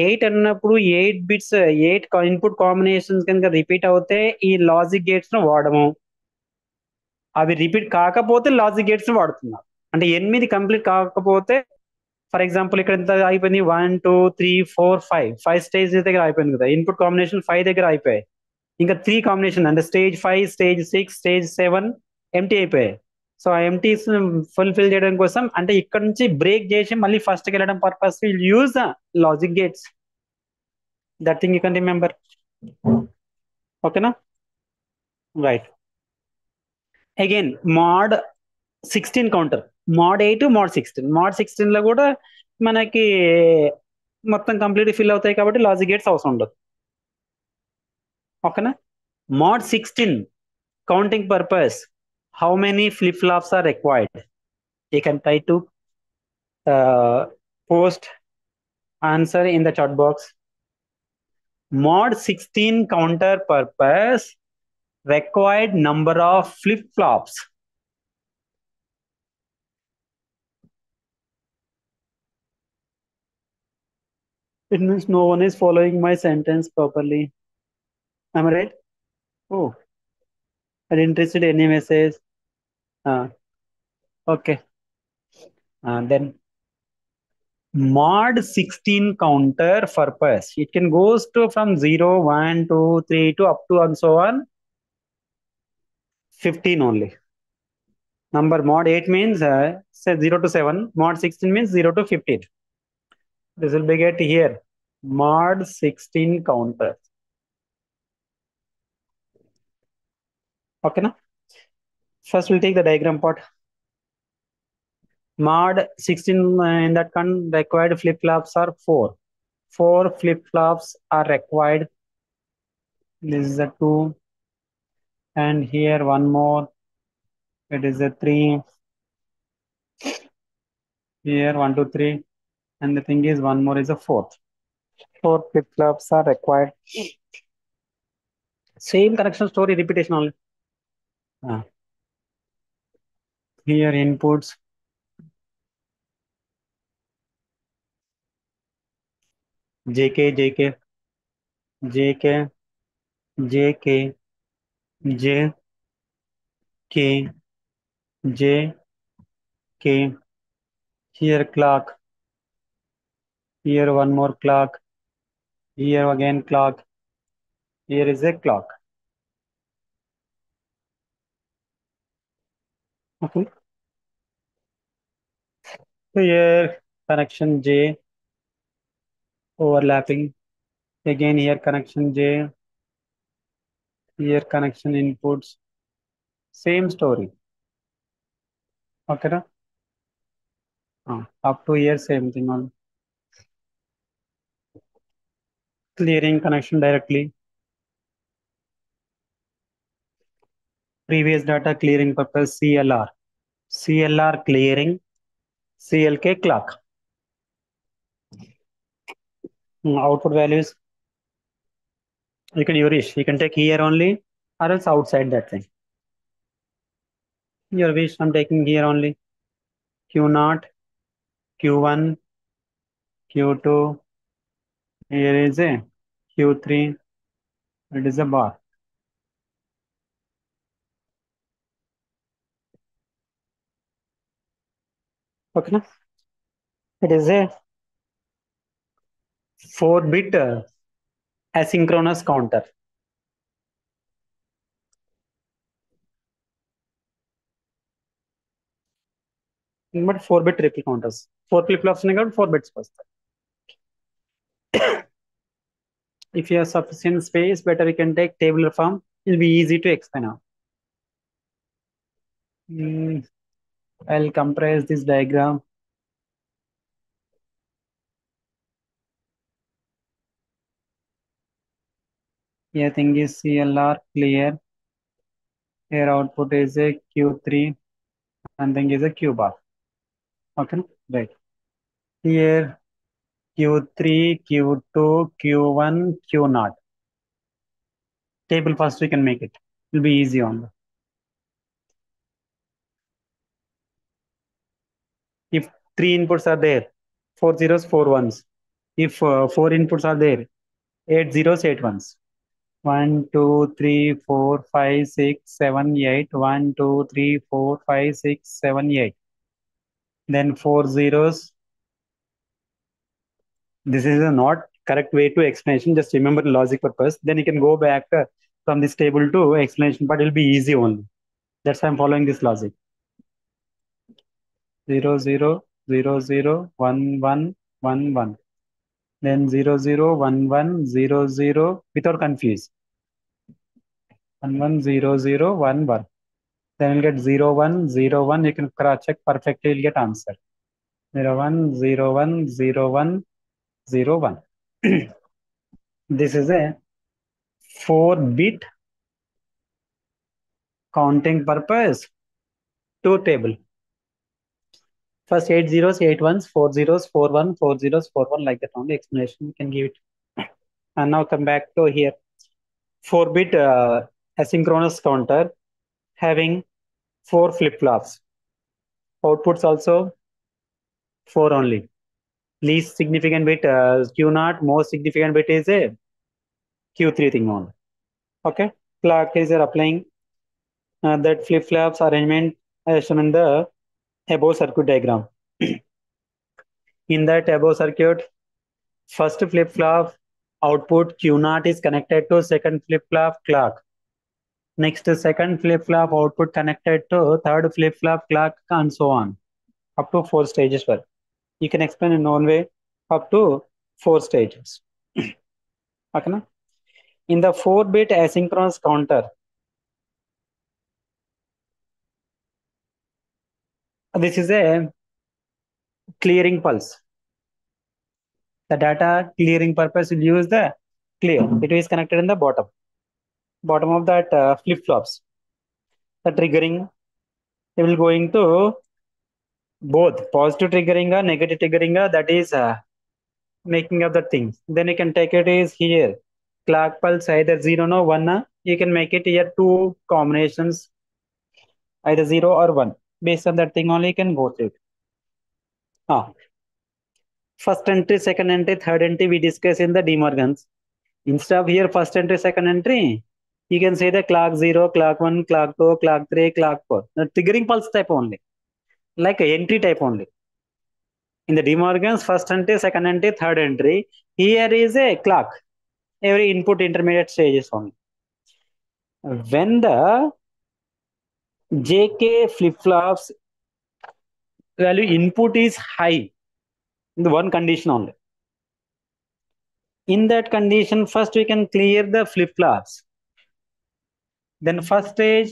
8 అన్నప్పుడు 8 bits 8 input combinations కనుక repeat అవుతే ఈ logic gates ను వాడము. అవి రిపీట్ కాకపోతే లాజిక్ గేట్స్ ను వాడుతున్నారు. అంటే 8 కంప్లీట్ కాకపోతే, ఫర్ ఎగ్జాంపుల్ ఇక్కడ ఎంత అయిపోయింది? 1 2 3 4 5 స్టేజ్ దగ్గర అయిపోయింది కదా. ఇన్పుట్ కాంబినేషన్ 5 దగ్గర అయిపోయాయి. ఇంకా 3 కాంబినేషన్ అంటే స్టేజ్ 5, స్టేజ్ 6, స్టేజ్ 7 ఎంటీ అయిపోయాయి. సో ఆ ఎంటీస్ ఫుల్ఫిల్ చేయడం కోసం, అంటే ఇక్కడ నుంచి బ్రేక్ చేసి మళ్ళీ ఫస్ట్ కి వెళ్ళడం purpose will use logic gates. That thing you can remember. ఓకేనా? Right. Again mod 16 counter, mod 8, mod 16. Mod 16 లో కూడా మనకి మొత్తం కంప్లీట్ ఫిల్ అవుతాయి కాబట్టి లాజిక్ గేట్స్ అవసరం ఉండదు. ఓకేనా? Mode 16 counting purpose, how many flip-flops are required? You can try to post answer in the chat box. Mod 16 counter purpose, required number of flip-flops. It means no one is following my sentence properly. Am I right? Oh, are you interested in any message? Okay. Then mod 16 counter purpose, it can goes to from 0 1 2 3 to up to and so on 15 only. Number mod 8 means say 0 to 7, mod 16 means 0 to 15. This will be get here mod 16 counter. Okay na? First we'll take the diagram part. Mod 16 in that required flip-flops are 4. 4 flip-flops are required. This is a 2. And here one more. It is a 3. Here 1, 2, 3. And the thing is one more is a 4th. 4 flip-flops are required. Same connection story repetition only. Ah, here inputs JK, JK, JK, JK, J, K, J, K. Here clock. Here one more clock. Here again clock. Here is a clock. Okay. So here connection J overlapping. Again here connection J. Here connection inputs. Same story. Okay. Na? Up to here same thing on clearing connection directly. Previous data clearing purpose CLR. CLR clearing. CLK clock. Output values you can use. You can take here only or else outside that thing. Your wish I'm taking here only. Q0, Q1, Q2. Here is a Q3. It is a bar. Okay. Na? It is a 4-bit asynchronous counter. But 4-bit triple counters. 4 flip-flops 4 bits first. If you have sufficient space, better you can take tabular form. It'll be easy to explain now. I'll compress this diagram. Here thing is CLR clear. Here output is a Q3 and thing is a Q bar. Okay, right. Here Q3, Q2, Q1, Q0. Table first we can make it. It'll be easy on. If 3 inputs are there, 4 zeros, 4 ones. If 4 inputs are there, 8 zeros, 8 ones. 1, 2, 3, 4, 5, 6, 7, 8. 1, 2, 3, 4, 5, 6, 7, 8. Then 4 zeros. This is a not correct way to explanation. Just remember the logic purpose. Then you can go back from this table to explanation, but it'll be easy only. That's why I'm following this logic. 0, 0, 0, 0, 1, 1, 1, 1. Then 0, 0, 1, 1, 0, 0, without confuse. 1, 1, 0, 0, 1, 1. Then you'll get 0, 1, 0, 1. You can cross check perfectly, you'll get answer. 0, 1, 0, 1, 0, 1, 0, 1. This is a 4-bit counting purpose to table. First 8 zeros, 8 ones, 4 zeros, 4 1, 4 zeros, 4 1, like that only explanation you can give it. And now come back to here. 4-bit asynchronous counter having 4 flip-flops. Outputs also 4 only. Least significant bit Q0, most significant bit is a Q3 thing only. Okay. Clock is applying that flip-flops arrangement as shown in the above circuit diagram. In that above circuit, first flip-flop output Q0 is connected to second flip-flop clock. Next, second flip-flop output connected to third flip-flop clock, and so on. Up to 4 stages. Well, you can explain in one way up to 4 stages. Okay, na? In the 4-bit asynchronous counter, this is a clearing pulse. The data clearing purpose will use the clear. It is connected in the bottom of that flip flops. The triggering, it will going to both positive triggering or negative triggering. That is making of the things. Then you can take it is here. Clock pulse either 0 no 1. You can make it here two combinations, either 0 or 1. Based on that thing only you can go through it. First entry, second entry, third entry we discuss in the De Morgan's. Instead of here first entry, second entry, you can say the clock 0, clock 1, clock 2, clock 3, clock 4. The triggering pulse type only, like a entry type only. In the De Morgan's first entry, second entry, third entry, here is a clock. Every input intermediate stages only. When the JK flip-flops value input is high, in the one condition only. In that condition, first we can clear the flip-flops. Then first stage,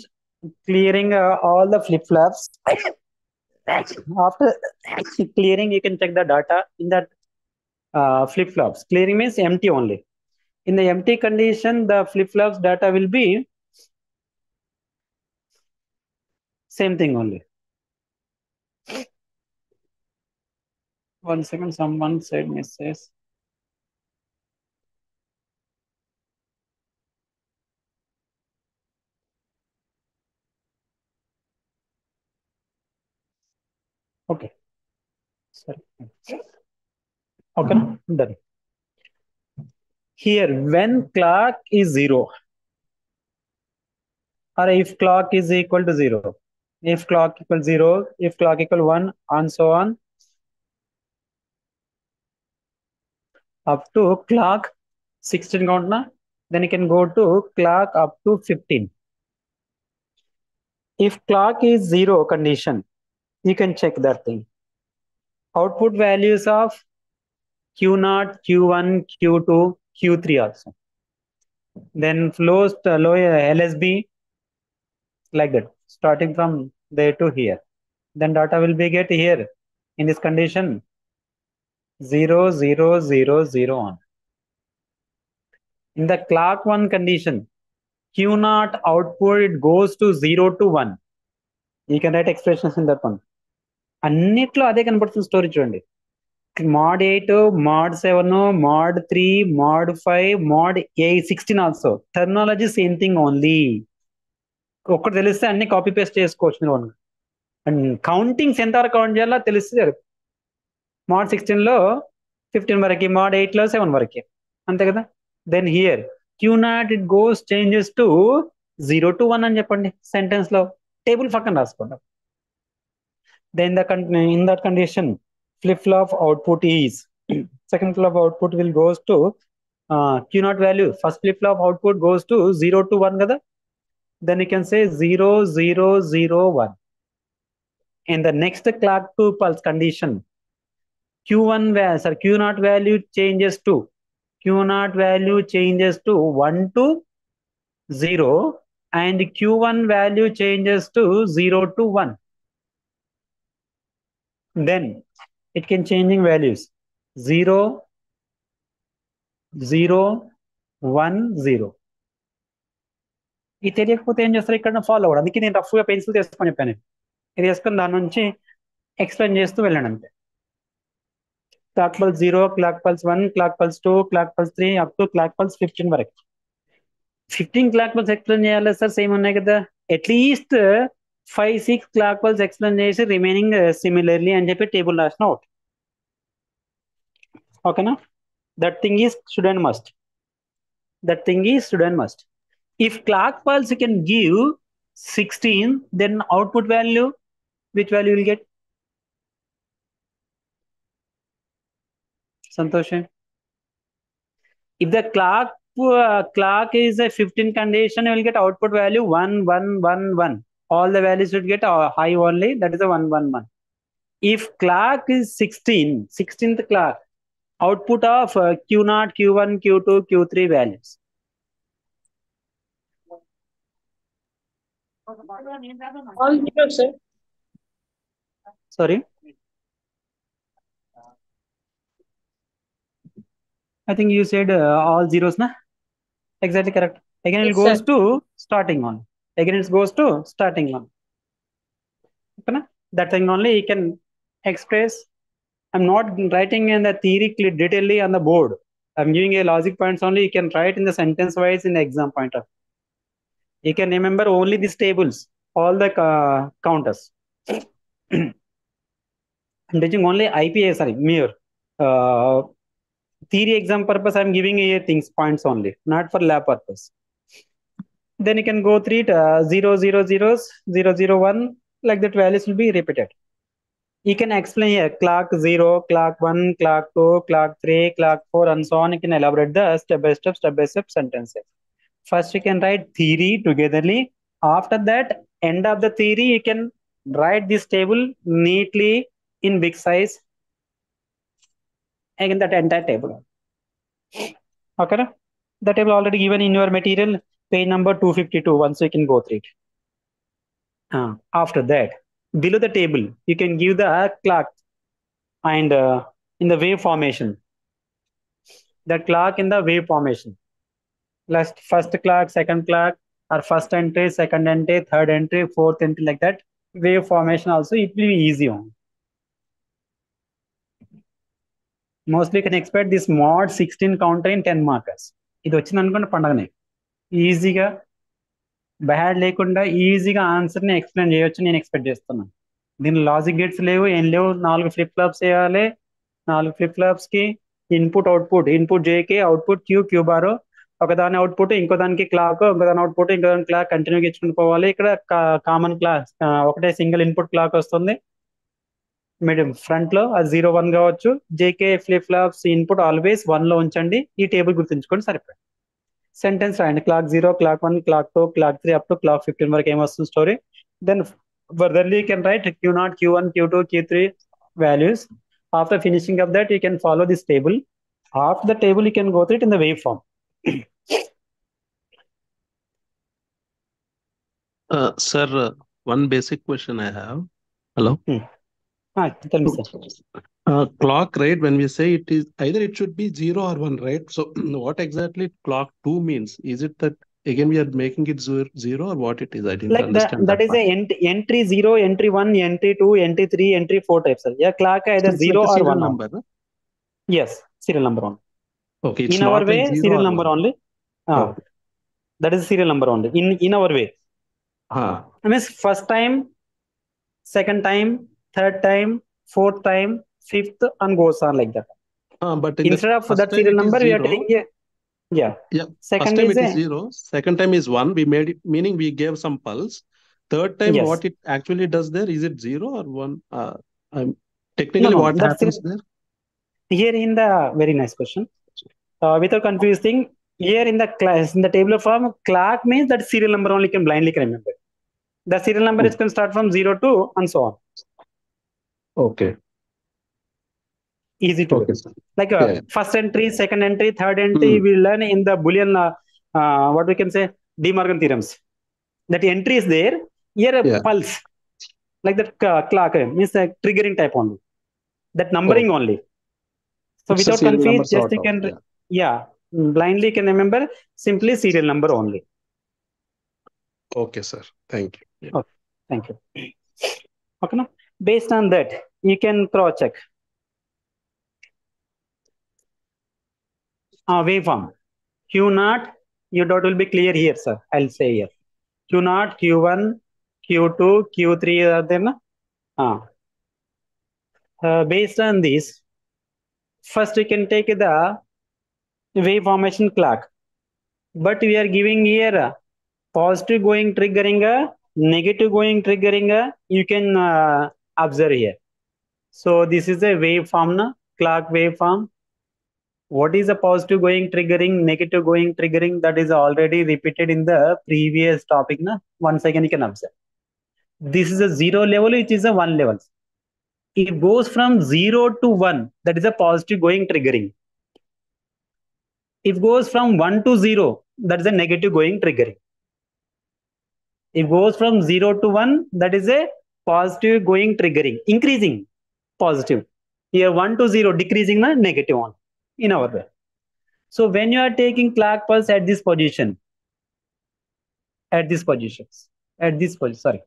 clearing all the flip-flops. After clearing, you can check the data in that flip-flops. Clearing means empty only. In the empty condition, the flip-flops data will be same thing only. One second, someone said message. Okay. Sorry. Okay, done. Here, when clock is 0, or if clock is equal to 0, if clock equal 0, if clock equal 1, and so on, up to clock 16 count na, then you can go to clock up to 15. If clock is 0 condition, you can check that thing. Output values of Q0, Q1, Q2, Q3 also. Then flows to low LSB like that, starting from there to here. Then data will be get here in this condition 0, 0, 0, 0 on. In the clock 1 condition, Q0 output it goes to 0 to 1. You can write expressions in that one. అన్నిట్లో అదే కనపడుతుంది story చూడండి. mod 8, mod 7, mod 3, mod 5, mod 8, 16 also. Terminology same thing only. ఒక్కటి తెలిస్తే అన్ని copy paste చేసుకోవచ్చు మీరు. And countings ఎంతవరకు కౌంట్ చేయాలో తెలిస్తే mod 16 లో 15 వరకు, mod 8 లో 7 వరకు, అంతే కదా. Then here Q0 it goes changes to 0 to 1 అని చెప్పండి సెంటెన్స్ లో. టేబుల్ పక్కన రాసుకోండి. Then in that condition, flip-flop output is second flip output will goes to Q0 value. First flip-flop output goes to 0 to 1 kada. Then you can say 0, 0, 0, 1. In the next clock to pulse condition, Q0 value changes to Q0 value changes to 1 to 0, and Q1 value changes to 0 to 1. Then it can changing values 0, 0, 1, 0. ఇది తెలియకపోతే ఏం చేస్తారు, ఇక్కడ follow అవ్వడం. అందుకే నేను రఫ్గా pencil తీసుకొని చెప్పాను. ఇది వేసుకొని దాని నుంచి ఎక్స్ప్లెయిన్ చేస్తూ వెళ్ళండి అంతే. Clock pulse 0, clock pulse 1, clock pulse 2, clock pulse 3 up to clock pulse 15 వరకు. 15 క్లాక్ పల్స్ ఎక్స్ప్లెయిన్ చేయాలి సార్, సేమ్ ఉన్నాయి కదా. అట్లీస్ట్ 5, 6 క్లాక్ పల్స్ ఎక్స్ప్లెయిన్ చేసి రిమైనింగ్ సిమిలర్లీ అని చెప్పి టేబుల్ రాసిన అవుట్. ఓకేనా. That thing is should and must. That thing is should and must. If clock pulse can give 16, then output value, which value will get? Santosh. If the clock is a 15 condition, you will get output value 1, 1, 1, 1. All the values should get high only. That is a 1, 1, 1. If clock is 16, 16th clock, output of Q0, Q1, Q2, Q3 values. All zero, sir. Sorry. I think you said all zeros, na? Exactly correct. Again, it Yes, goes sir. to starting one. Again, it goes to starting one. Okay, na? That thing only you can express. I'm not writing in the theory detailedly on the board. I'm giving a logic points only. You can write in the sentence wise in the exam point of. You can remember only these tables, all the counters. I'm teaching only IPA, sorry, mere. Uh, Theory exam purpose, I'm giving a things points only, not for lab purpose. Then you can go through it 0, 0, zeros, 0, 0, 1, like that values will be repeated. You can explain here clock 0, clock 1, clock 2, clock 3, clock 4, and so on. You can elaborate the step by step sentences. First, you can write theory togetherly. After that, end of the theory, you can write this table neatly in big size. Again, that entire table. Okay. The table already given in your material, page number 252. Once you can go through it. After that, below the table, you can give the clock and in the wave formation. The clock in the wave formation. Last first clock, second clock, or first entry, second entry, third entry, fourth entry, like that. Wave formation also, it will be easy on. Mostly you can expect this mod 16 counter in 10 markers. ఇది వచ్చింది అనుకోండి పండగనే ఈజీగా bad లేకుండా ఈజీగా ఆన్సర్ని explain చేయొచ్చు నేను expect చేస్తున్నాను. దీని లాజిక్ గేట్స్ లేవు, ఏం లేవు. 4 ఫ్లిప్ ఫ్లాప్స్ వేయాలి. 4 ఫ్లిప్ ఫ్లాప్స్ కి input JK, output queue bar. ఒకదాని అవుట్పుట్ ఇంకో దానికి క్లాక్, ఇంకో దాని అవుట్పుట్ ఇంకో దాని క్లాక్ కంటిన్యూగా ఇచ్చుకుని పోవాలి. ఇక్కడ కామన్ క్లాక్ ఒకటే సింగిల్ ఇన్పుట్ క్లాక్ వస్తుంది. మీడియం ఫ్రంట్ లో అది 0, 1 కావచ్చు. JK flip flops input always 1 లో ఉంచండి. ఈ టేబుల్ గుర్తుంచుకొని సరిపోయింది. సెంటెన్స్ రాయండి. Clock 0, clock 1, clock 2, clock 3 up to clock 15 వరకు ఏమొస్తుంది story. Then furtherly you can write Q0, Q1, Q2, Q3 values. After finishing up that, you can follow this table. After the table, you can go through it in the waveform. Sir, one basic question I have. Hello? Tell me, sir. Clock, right? When we say it is either it should be 0 or 1, right? So what exactly clock 2 means? Is it that again we are making it 0 or what it is? I didn't Like understand that is part. a entry 0, entry 1, entry 2, entry 3, entry 4 types, sir. Yeah, clock either So it's 0 like a or serial 1 on. number, huh? Yes, serial number on. Okay, it's In our not like way, 0 serial or number 1. only. Okay. That is serial number only. In our way. Ah. I mean, first time, second time, third time, fourth time, fifth, and goes on like that. But in Instead the of first that time serial it is number, we are 0. telling yeah. Yeah, first Second time is it is a 0. Second time is 1. We made it, meaning we gave some pulse. Third time, yes. what it actually does there, is it 0 or 1? No, Technically, no. what That's happens there? here in the very nice question. Without confusing, here in the class, in the table of form, clock means that serial number only can blindly can remember. The serial number is can start from 0 to and so on. Okay. Easy to Okay, get. sir. Like Yeah. first entry, second entry, third entry, we learn in the Boolean, what we can say, De Morgan theorems. That entry is there. Here a Yeah. pulse, like that clock means the triggering type only. That numbering Okay. only. So It's a without serial number confuse, just sort you of. can, Yeah. yeah, blindly can remember simply serial number only. Okay, sir. Thank you. Yeah. Okay, thank you. Okay, now based on that, you can cross check. Waveform. Q naught, your dot will be clear here, sir. I'll say here. Q naught, Q1, Q2, Q3 are there. Na? Based on this, first we can take the wave formation clock. But we are giving here positive going triggering, negative going triggering, you can observe here. So this is a waveform, na? Clock waveform. What is a positive going triggering, negative going triggering? That is already repeated in the previous topic. Na? Once again, you can observe. This is a 0 level, which is a 1 level. It goes from 0 to 1. That is a positive going triggering. If goes from 1 to 0, that is a negative going triggering. It goes from 0 to 1, that is a positive going triggering, increasing positive. Here 1 to 0, decreasing the negative one in our way. So when you are taking clock pulse at this position, at these positions, at this position, sorry,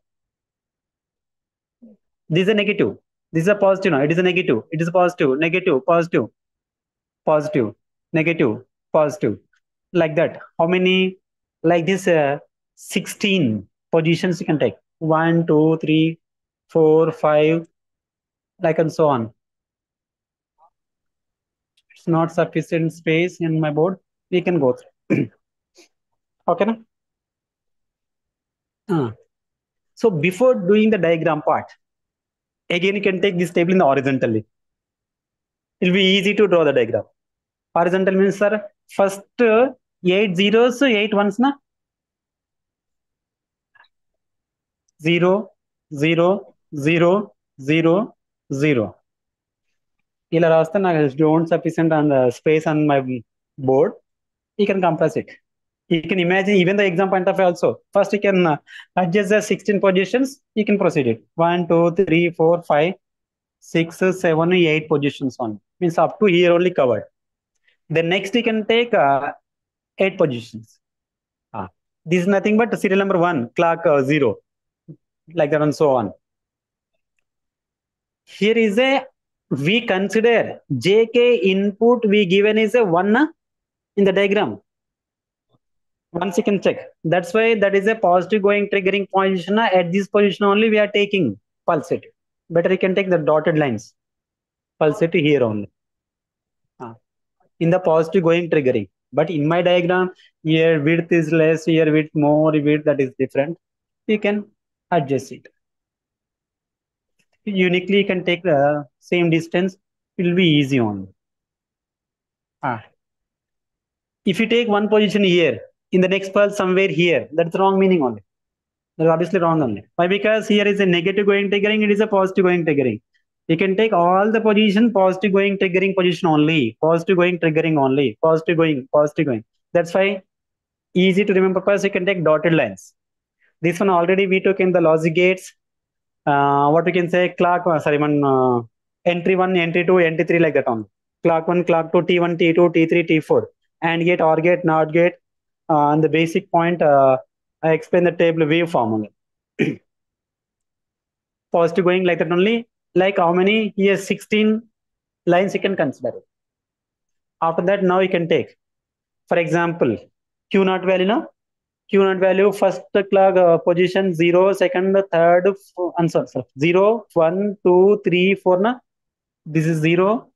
this is a negative. This is a positive now. It is a negative. It is a positive, negative, positive, positive, negative, positive. Like that. How many? Like this, 16 positions you can take. 1, 2, 3, 4, 5, like and so on. It's not sufficient space in my board. We can go through. Okay. Na? So before doing the diagram part, again you can take this table in the horizontally. It will be easy to draw the diagram. Horizontal means, sir, first 8 zeros, 8 ones, na? 0, 0, 0, 0, 0. ఇలా రాస్తే నాకు don't sufficient on the space on my board. You can compress it. You can imagine even the exam point of view also. First you can adjust the 16 positions. You can proceed it. 1, 2, 3, 4, 5, 6, 7, 8 positions on. Means up to here only covered. Then next you can take 8 positions. This is nothing but serial number 1, clock 0, like that and so on. Here is a, we consider JK input we given is a 1 in the diagram. Once you can check. That's why that is a positive going triggering position. At this position only we are taking pulse it. Better you can take the dotted lines. Pulse it here only. In the positive going triggering. But in my diagram, here width is less, here width more, width that is different. You can adjust it. Uniquely you can take the same distance. It will be easy only. If you take one position here, in the next pulse somewhere here, that's wrong meaning only. That's obviously wrong only. Why? Because here is a negative going triggering, it is a positive going triggering. You can take all the position, positive going triggering position only, positive going triggering only, positive going, positive going. That's why easy to remember purpose, you can take dotted lines. This one already we took in the logic gates. What we can say, clock, sorry, entry 1, entry 2, entry 3, like that on. Clock 1, clock 2, T1, T2, T3, T4. And gate, OR gate, NOT gate. On the basic point, I explain the table waveform only. Positive going like that only. Like how many? Here 16 lines you can consider. After that, now you can take. For example, Q naught value, no? Q naught value, first clock position 0, second, third, and so on. 0, 1, 2, 3, 4. Na? This is 0.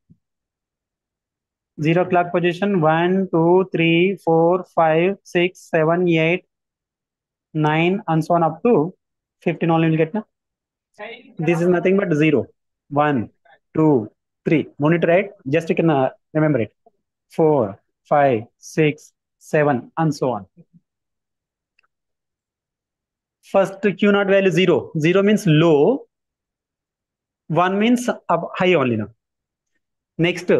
0 clock position 1, 2, 3, 4, 5, 6, 7, 8, 9, and so on up to 15 only will get. Na? This is nothing but 0, 1, 2, 3. Monitor, right? Just you can remember it. 4, 5, 6, 7, and so on. First Q naught value 0. 0 means low. 1 means up high only now. Next,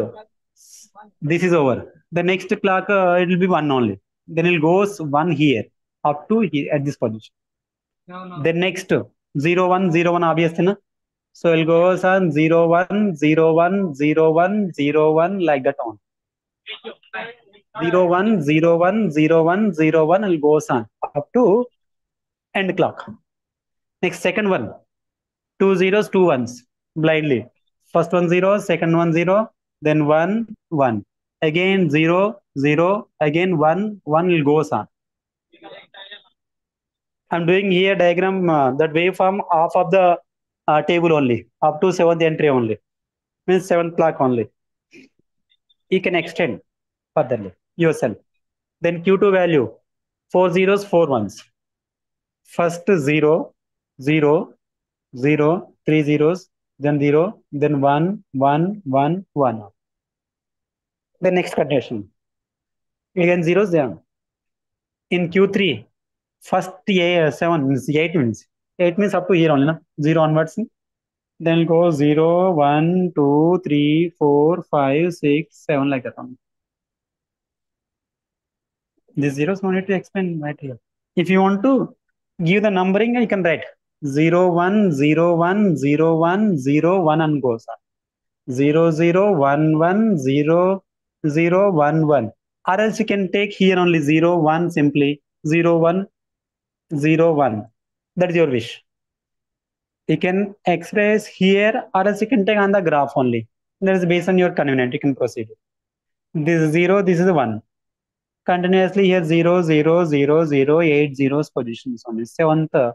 this is over. The next clock, it will be 1 only. Then it goes 1 here, up to here at this position. Then next, 0, 1, 0, 1, obviously. Na? So it goes on 0, 1, 0, 1, 0, 1, 0, 1, like that on. 0, 1, 0, 1, 0, 1, 0, 1, it goes on up to end clock. Next, second one, 2 zeros, 2 ones, blindly. First one 0, second one 0, then 1, 1. Again 0, 0, again 1, 1 will goes on. I'm doing here diagram, that waveform off of the table only, up to 7th entry only. Means 7th clock only. You can extend furtherly yourself. Then Q2 value, 4 zeros, 4 ones. First 0, 0, 0, 3 zeros, then 0, then 1, 1, 1, 1. The next condition. Again zeros there. In Q3, first 7 means 8 means. 8 means up to here only, no? 0 onwards. Then go 0, 1, 2, 3, 4, 5, 6, 7, like that only. These zeros no need to explain right here. If you want to give the numbering, you can write 0, 1, 0, 1, 0, 1, 0, 1 and goes on. 0, 0, 1, 1, 0, 0, 1, 1. Or else you can take here only 0, 1 simply 0, 1, 0, 1. That is your wish. You can express here or else you can take on the graph only. That is based on your convenience. You can proceed. This is 0, this is 1. Continuously here 0, 0, 0, 0, 8 zeros positions only. 7th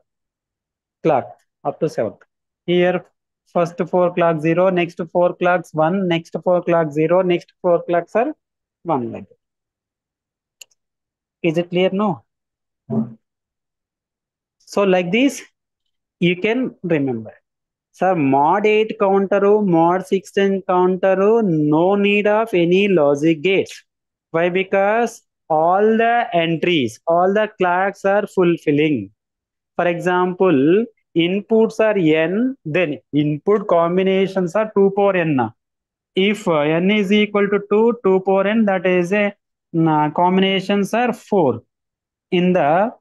clock up to 7th. Here first 4 clock 0, next 4 clocks 1, next 4 clock 0, next 4 clocks are 1 like that. Is it clear? No. So like this, you can remember. Sir, mod 8 counter, mod 16 counter, no need of any logic gates. Why? Because all the entries, all the clocks are fulfilling. For example, inputs are n, then input combinations are 2 power n. If n is equal to 2, 2 power n, that is a combinations are 4. In the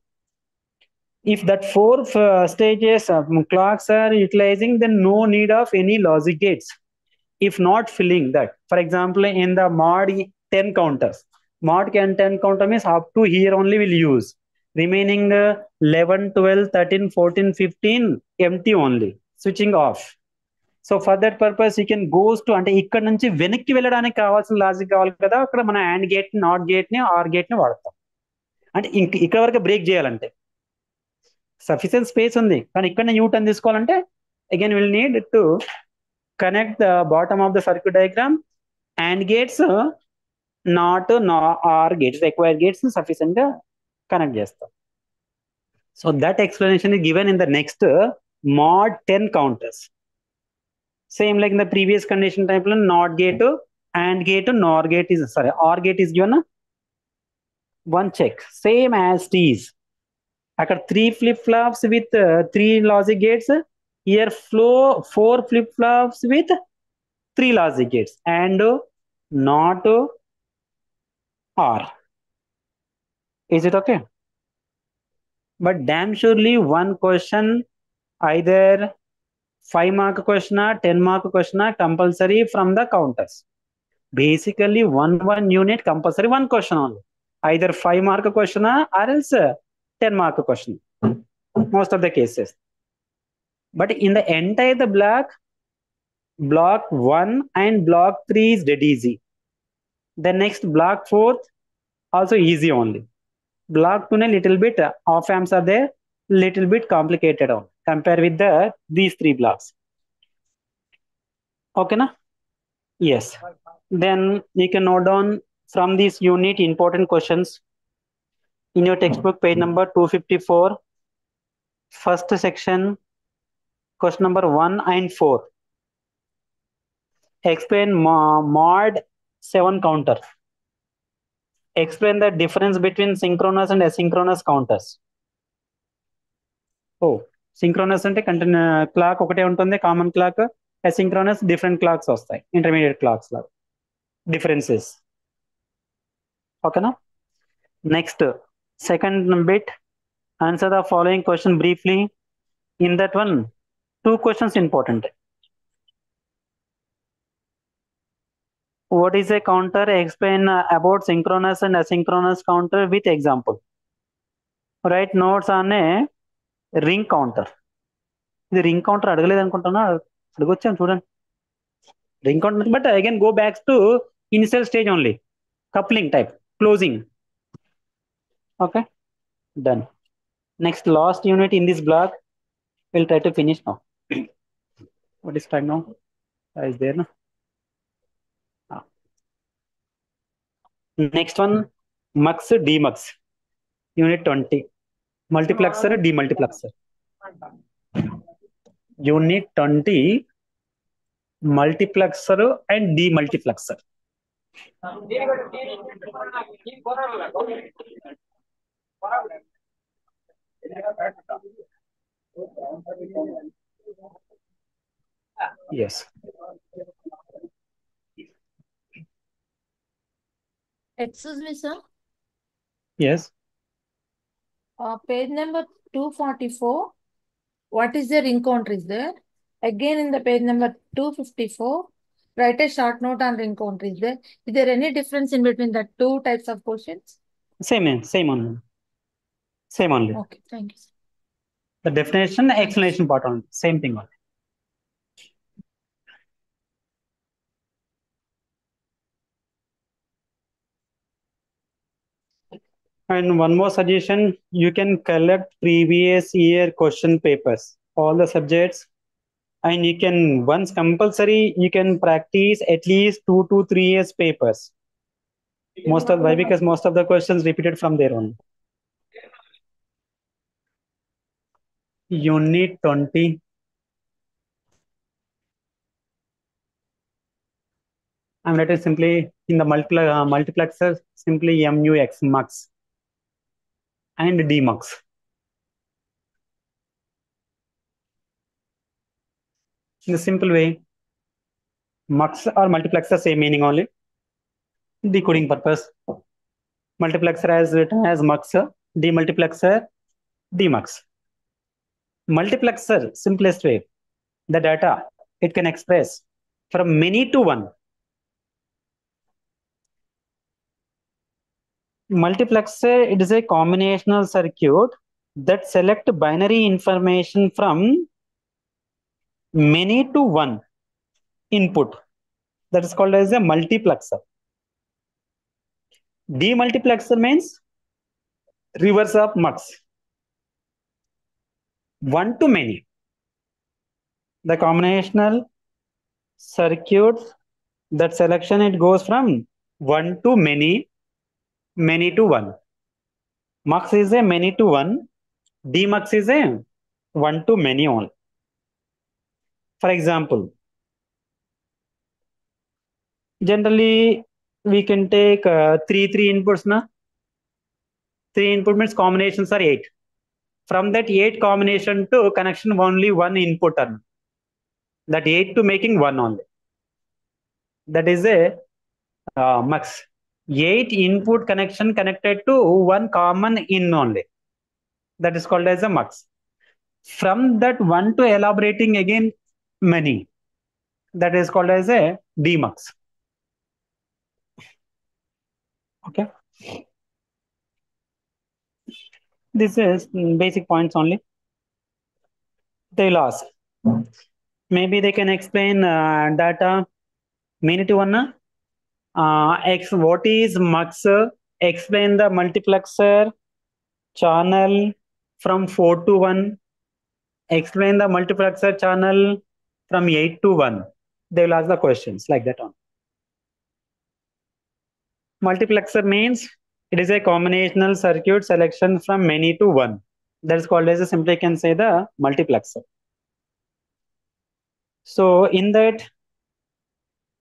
if that 4 stages of clocks are utilizing, then no need of any logic gates. If not filling that, for example, in the mod 10 counters, mod 10 counter means up to here only will use. Remaining 11, 12, 13, 14, 15 empty only, switching off. So for that purpose you can goes to అంటే ఇక్కడ నుంచి వెనక్కి వెళ్ళడానికి కావాల్సిన logic కావాలి కదా, అక్కడ మన అండ్ గేట్ నాట్ గేట్ ని ఆర్ గేట్ ని వాడతాం. అంటే ఇక్కడ వరకు బ్రేక్ చేయాలంటే సఫిషియెంట్ స్పేస్ ఉంది, కానీ ఇక్కడ యూ టర్న్ తీసుకోవాలంటే again will need to connect the bottom of the circuit diagram and gates not or gates required gates sufficient గా కనెక్ట్ చేస్తాం. So that explanation is given in the next mod 10 counters. Same like in the previous condition type, not gate, and gate, nor gate is, sorry, or gate is given one check. Same as these. Aక్కడ 3 flip-flops with 3 logic gates. Here flow 4 flip-flops with 3 logic gates and not or. Is it okay? But damn surely one question, either 5 mark question or 10 mark question are compulsory from the counters. Basically one unit compulsory one question only, either 5 mark question or else 10 mark question, most of the cases. But in the entire the block 1 and block 3 is dead easy. The next block 4 also easy only. Block 2 a little bit off amps are there, little bit complicated on compare with these 3 blocks. Okay na? Yes. Then you can note down from this unit important questions in your textbook, page number 254, first section, question number 1 and 4. Explain mod 7 counter. Explain the difference between synchronous and asynchronous counters. Oh, synchronous ante clock ఒకటే ఉంటుంది, common clock. asynchronous different clocks వస్తాయి, intermediate clocks లాగా differences. ఓకేనా? Next, second bit, answer the following question briefly. In that one, 2 questions important. What is a counter? Explain about synchronous and asynchronous counter with example. Write notes on a ring counter. ఇది ring counter అడగలేదు అనుకుంటున్నా, అడగొచ్చాను చూడండి. Ring counter, but again go back to initial stage only, coupling type, closing. Okay, done. Next, last unit in this block, we'll try to finish now. What is time now? Is there no? Next one, mux demux, unit 20, multiplexer demultiplexer. Unit 20, multiplexer and demultiplexer. Yes. Excuse me, sir. Yes. Page number 244. What is the ring counter is there? Again in the page number 254. write a short note and encounter. Is there any difference in between the two types of questions? Same only. Same only. Okay, thank you. The definition, Thanks. explanation part only. Same thing only. And one more suggestion, you can collect previous year question papers, all the subjects, and you can, once compulsory, you can practice at least 2 to 3 years papers. Why? Because most of the questions repeated from there on. Unit 20. I'm writing simply in the multiplexer, simply mux and dmux. In the simple way, mux or multiplexer, same meaning only. Decoding purpose. Multiplexer as written as mux, demultiplexer, dmux. Multiplexer, simplest way, the data it can express from many to one. Multiplexer, it is a combinational circuit that select binary information from many to one input. That is called as a multiplexer. Demultiplexer means reverse of mux. One to many. The combinational circuit, that selection, it goes from one to many, many to one. Mux is a many to one. Demux is a one to many only. For example, generally we can take three inputs. Na? 3 input means combinations are 8. From that 8 combination to connection only one input. That 8 to making one only. That is a mux. 8 input connection connected to one common in only. That is called as a mux. From that one to elaborating again many. That is called as a demux. Okay. This is basic points only. They will ask. Maybe they can explain data many to one. What is mux? Explain the multiplexer channel from 4 to 1. Explain the multiplexer channel from 8 to 1. They will ask the questions like that on. Multiplexer means it is a combinational circuit selection from many to one. That is called as a, simply can say, the multiplexer. So in that,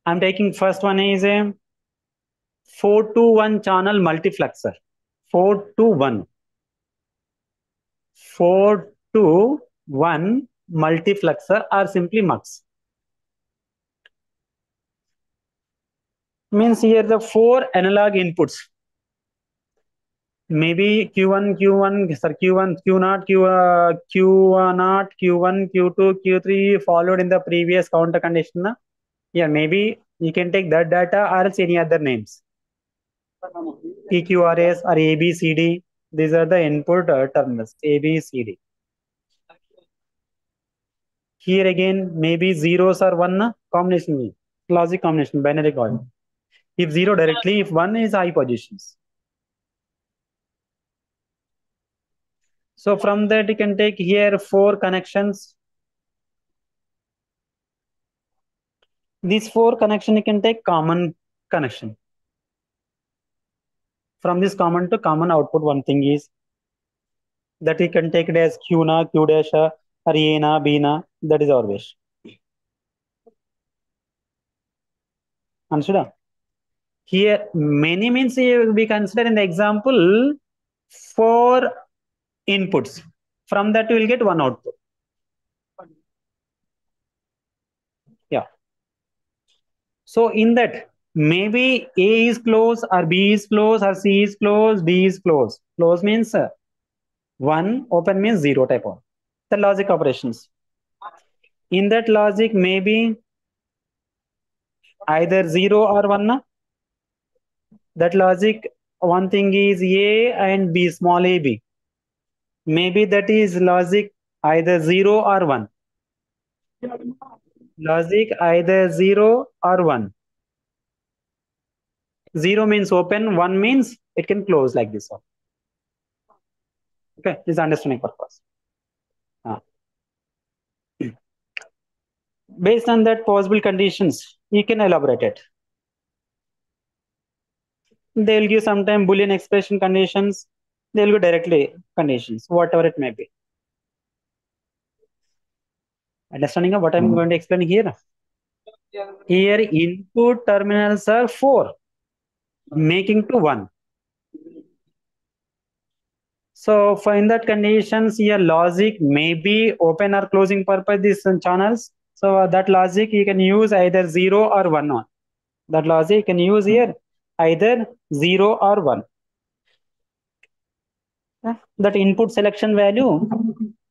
I'm taking first one is a 4 to 1 channel multiplexer. 4 to 1. 4 to 1 multiplexer are simply mux. Means here the 4 analog inputs. Maybe Q1, Q1, Q0, Q0, Q1, Q2, Q3 followed in the previous counter condition. Yeah, maybe you can take that data or else any other names. PQRS or ABCD. These are the input terminals, ABCD. Here again, maybe zeros or one combination, logic combination, binary code. If 0 directly, if 1 is high positions. So from that you can take here 4 connections. These 4 connection you can take common connection. From this common to common output, one thing is that we can take it as Q na, Q dash, or A na, B na. That is our wish. Understood? Here many means we consider in the example 4 inputs. From that we will get one output. Yeah. So in that, maybe A is close or B is close or C is close, D is close. Close means 1, open means 0 type of. The logic operations. In that logic, maybe either 0 or 1. Na? That logic, one thing is A and B, small a b. Maybe that is logic either 0 or 1. Logic either 0 or 1. 0 means open, 1 means it can close like this one. Okay, this is understanding purpose. Based on that possible conditions, you can elaborate it. They'll give sometime Boolean expression conditions. They'll go directly conditions, whatever it may be. Understanding of what I'm going to explain here? Here input terminals are 4, making to 1. So for in that conditions, here logic may be open or closing purpose these channels. So that logic you can use either 0 or 1 on. That logic you can use here either 0 or 1. That input selection value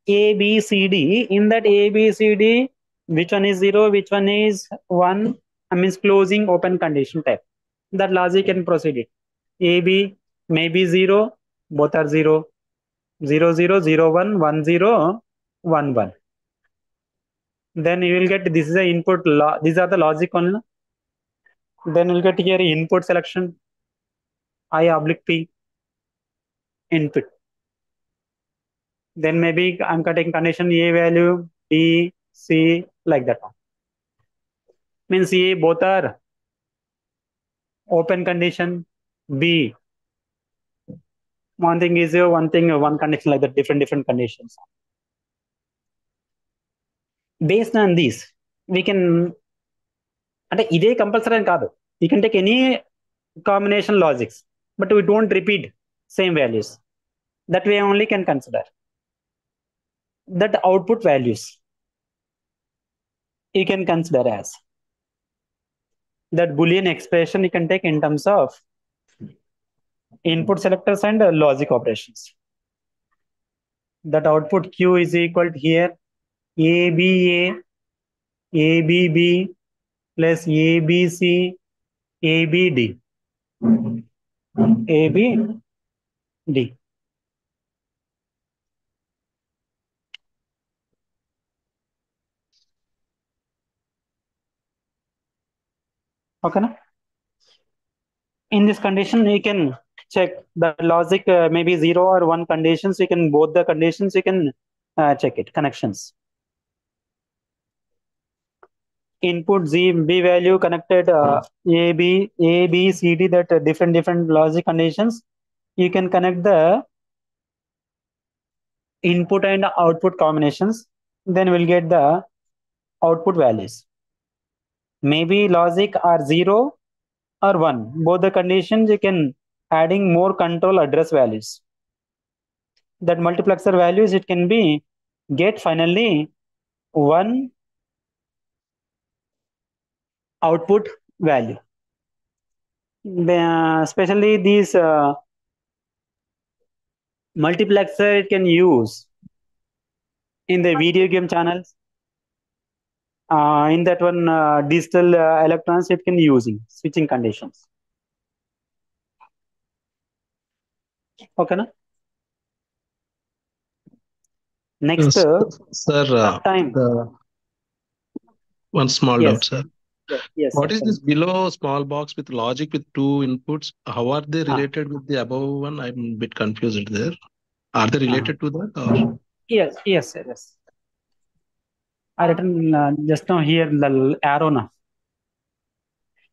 A, B, C, D. In that A, B, C, D, which one is 0, which one is 1, I means closing open condition type. That logic can proceed it. A, B may be 0, both are 0. 0, 0, 0, 1, 1, 0, 1, 1. Then you will get this is the input, these are the logic only. Then you will get here input selection I oblique P input. Then maybe I'm cutting condition A value, B, C, like that one. Means A both are open condition, B. One thing is one thing, one condition like that, different conditions. Based on this, we can, అంటే ఇదే compulsory అని కాదు. We can take any combination logics, but we don't repeat same values. That way only can consider. That output values you can consider as that Boolean expression you can take in terms of input selectors and logic operations. That output Q is equal to here ABA, ABB plus ABC, ABD, ABD. Okay, na? In this condition, you can check the logic maybe 0 or 1 conditions. You can both the conditions you can check it connections. Input Z B value connected A B C D that different logic conditions. You can connect the input and output combinations. Then we'll get the output values. Maybe logic are 0 or 1. Both the conditions you can adding more control address values. That multiplexer values it can be get finally 1 output value. Especially these multiplexer it can use in the video game channels. In that one digital electrons it can using switching conditions. Okay, na? Next, sir, time. One small Yes. doubt, sir. Yes. What sir. is this below small box with logic with 2 inputs? How are they related with the above one? I'm a bit confused there. Are they related to that or? Yes. I written just now here the arrow now.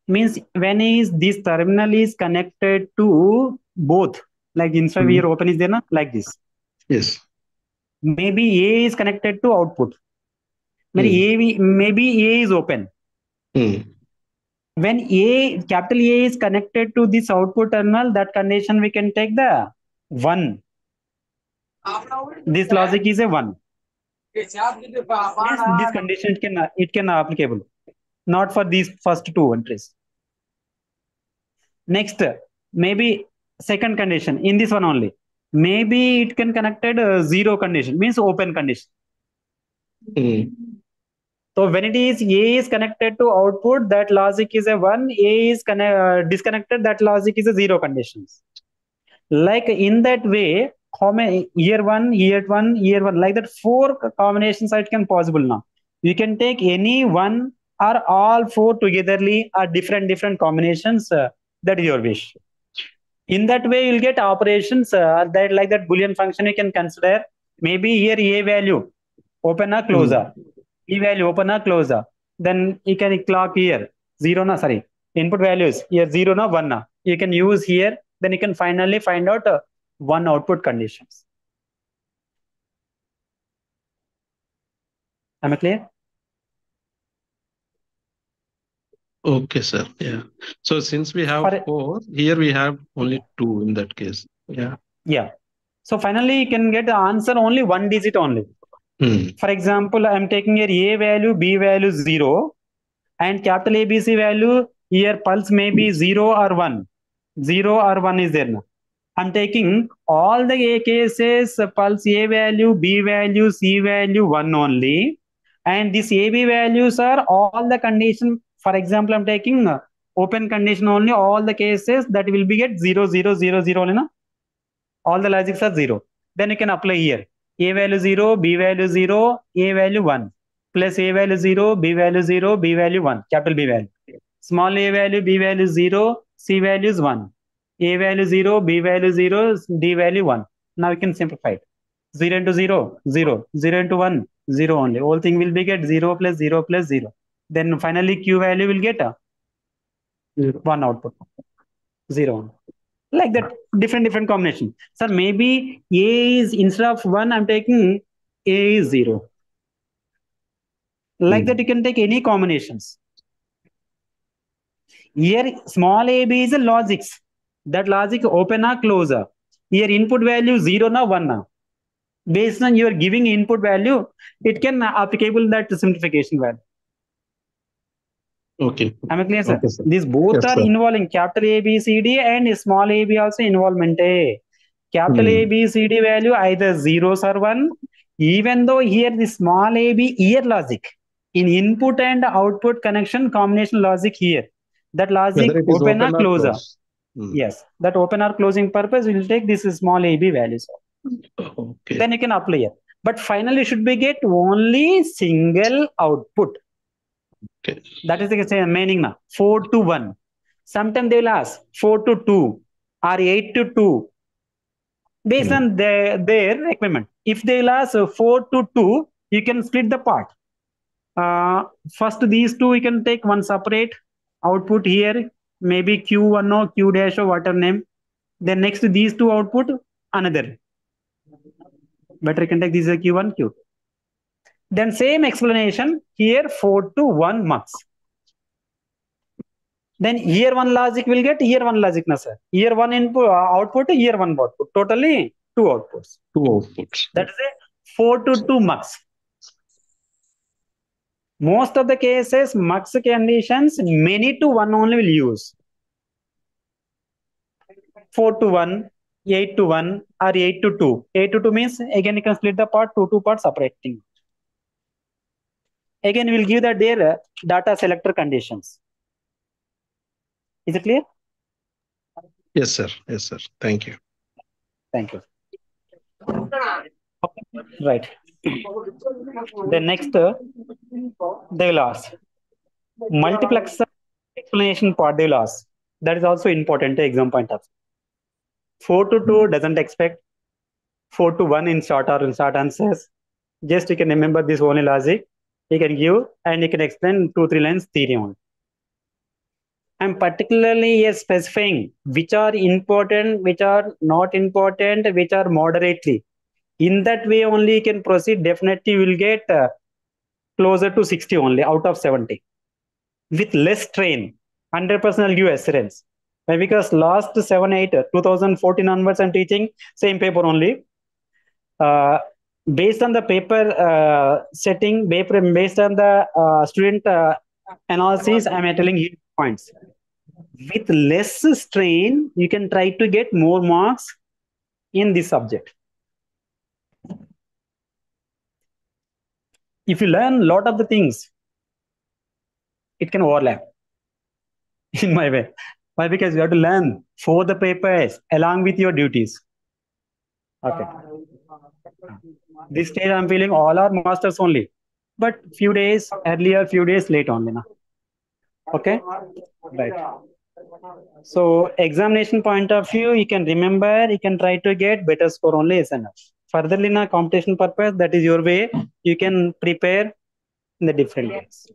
Means when is this terminal is connected to both, like inside here open is there na? Like this. Yes. Maybe A is connected to output. Maybe A is open. When capital A is connected to this output terminal, that condition we can take the 1. This logic is a 1. Yes, this condition it can applicable, not for these first 2 entries. Next, maybe second condition in this one only. Maybe it can connected 0 condition, means open condition. So when it is A is connected to output, that logic is a 1. A is disconnected, that logic is a 0 conditions. Like in that way, how many year 1, year 1, year 1, like that 4 combinations it can possible now. You can take any one or all 4 togetherly or different combinations, that is your wish. In that way you'll get operations, that like that boolean function you can consider. Maybe here A value open or closer, B value open or closer, then you can clock here 0 na, sorry, input values here 0 na 1 na, you can use here, then you can finally find out one output conditions. Am I clear? Okay, sir. Yeah. So since we have For, 4, here we have only 2 in that case. Yeah. yeah, so finally you can get the answer only one digit only. For example, I'm taking here A value, B value 0, and capital ABC value here pulse may be 0 or 1. 0 or 1 is there now. I'm taking all the A cases, pulse A value, B value, C value 1 only, and these AB values are all the condition. For example, I'm taking open condition only, all the cases that will be get 0 0 0 0 only, na? All the logics are 0. Then you can apply here A value 0, B value 0, A value 1, plus A value 0, B value 0, B value 1, capital B value. Small a value, B value 0, C value is 1. A value 0, B value 0, D value 1. Now you can simplify it. 0 into 0, 0. 0 into 1, 0 only. Whole thing will be get 0 plus 0 plus 0. Then finally Q value will get a 1 output. 0. Like that, different combination. So maybe A is instead of 1, I'm taking A is 0. Like that, you can take any combinations. Here, small a b is a logics. That logic open or closer. Here, input value 0 na 1 na. Based on your giving input value, it can applicable that simplification value. Okay. Am I clear, sir? Okay, sir. These both Yes, are sir. involving capital A, B, C, D and small a b also involvement. Capital A, B, C, D value either zeros or 1. Even though here the small a b here logic in input and output connection combination logic here. That logic Whether it is open or open or closer. close. Yes, that open or closing purpose will take this small a b values. Okay. Then you can apply it. But finally should be get only single output. Okay. That is the meaning now. 4 to 1. Sometimes they will ask 4 to 2 or 8 to 2. Based on their requirement. If they will ask 4 to 2, you can split the part. First these two you can take one separate output here, maybe Q1 or Q dash or whatever name. Then next these two output another. Better you can take this as Q1, Q2. Then same explanation here 4 to 1 mux. Then here one logic will get here one logic na sir. Here one input output, here one output. Totally two outputs. Two outputs. That is a 4 to 2 mux. Most of the cases mux conditions many to 1 only will use. 4 to 1, 8 to 1 or 8 to 2. 8 to 2 means again you can split the part 2 parts separating. Again we'll give the their data selector conditions. Is it clear? Yes, sir. Yes, sir. Thank you. Thank you. Right. The next they will ask multiplexer explanation part they will ask. That is also important exam point of. 4 to 2 doesn't expect. 4 to 1 in short or in short answers. Just you can remember this only logic. You can give and you can explain 2-3 lines theory only. I'm particularly specifying which are important, which are not important, which are moderately. In that way only you can proceed. Definitely you will get closer to 60 only out of 70. With less strain, 100% I'll give assurance. Why? Because last 7, 8, 2014 onwards I'm teaching same paper only. Based on the paper setting, based on the student analysis, I'm telling you points. With less strain, you can try to get more marks in this subject. If you learn a lot of the things, it can overlap in my way. Why? Because you have to learn for the papers along with your duties. Okay. This stage I'm feeling all are masters only, but few days earlier, few days late only. Na. Okay. Right. So examination point of view, you can remember, you can try to get better score only is enough. Furtherly, in a competition purpose, that is your way. You can prepare in the different ways.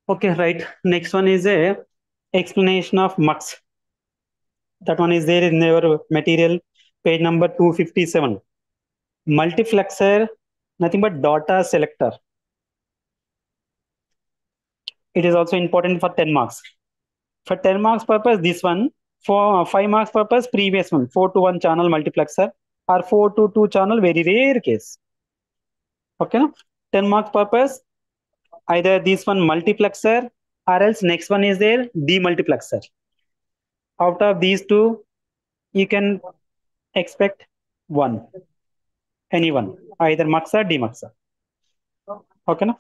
Okay, right. Next one is a explanation of mux. That one is there in your material, page number 257. Multiplexer, nothing but data selector. It is also important for 10 marks. For 10 marks purpose, this one. For 5 marks purpose, previous one. 4 to 1 channel multiplexer or 4 to 2 channel, very rare case. Okay, no? 10 marks purpose, either this one multiplexer or else next one is there demultiplexer. Out of these two, you can expect one, anyone, either mux or demuxer. Okay, no?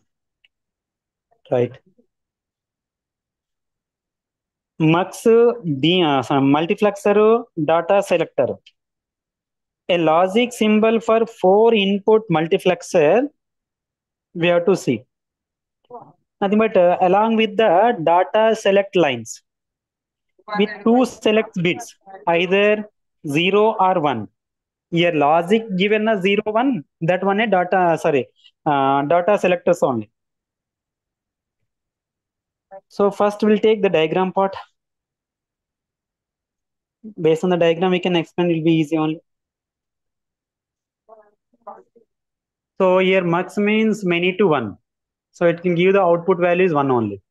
Right. Mux, multiplexer, data selector. A logic symbol for 4 input multiplexer, we have to see. Nothing but along with the data select lines with 2 select bits, either 0 or 1. Here logic given a 0, 1, that one a data, data selectors only. So first we'll take the diagram part. Based on the diagram, we can explain, it will be easy only. So here mux means many to 1. So it can give the output value is 1 only.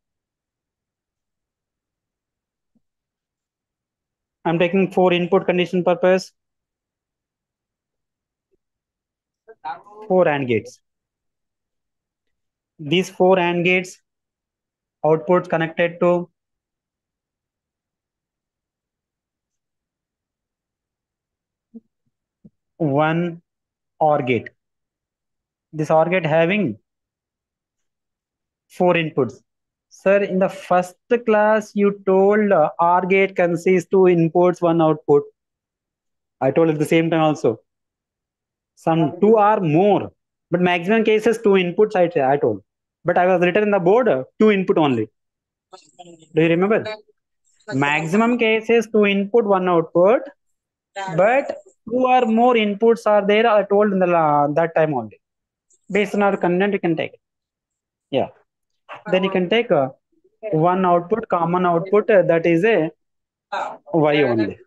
I'm taking 4 input condition purpose. 4 AND gates. These 4 AND gates, outputs connected to one OR gate. This OR gate having 4 inputs. Sir, in the first class, you told OR gate consists 2 inputs, 1 output. I told at the same time also. Some 2 are more, but maximum cases 2 inputs I told. But I was written in the board 2 input only. Do you remember? Maximum cases 2 input, 1 output, but 2 or more inputs are there. I told in the that time only. Based on our content, you can take it. Yeah. Then you can take one output, common output, that is a Y only.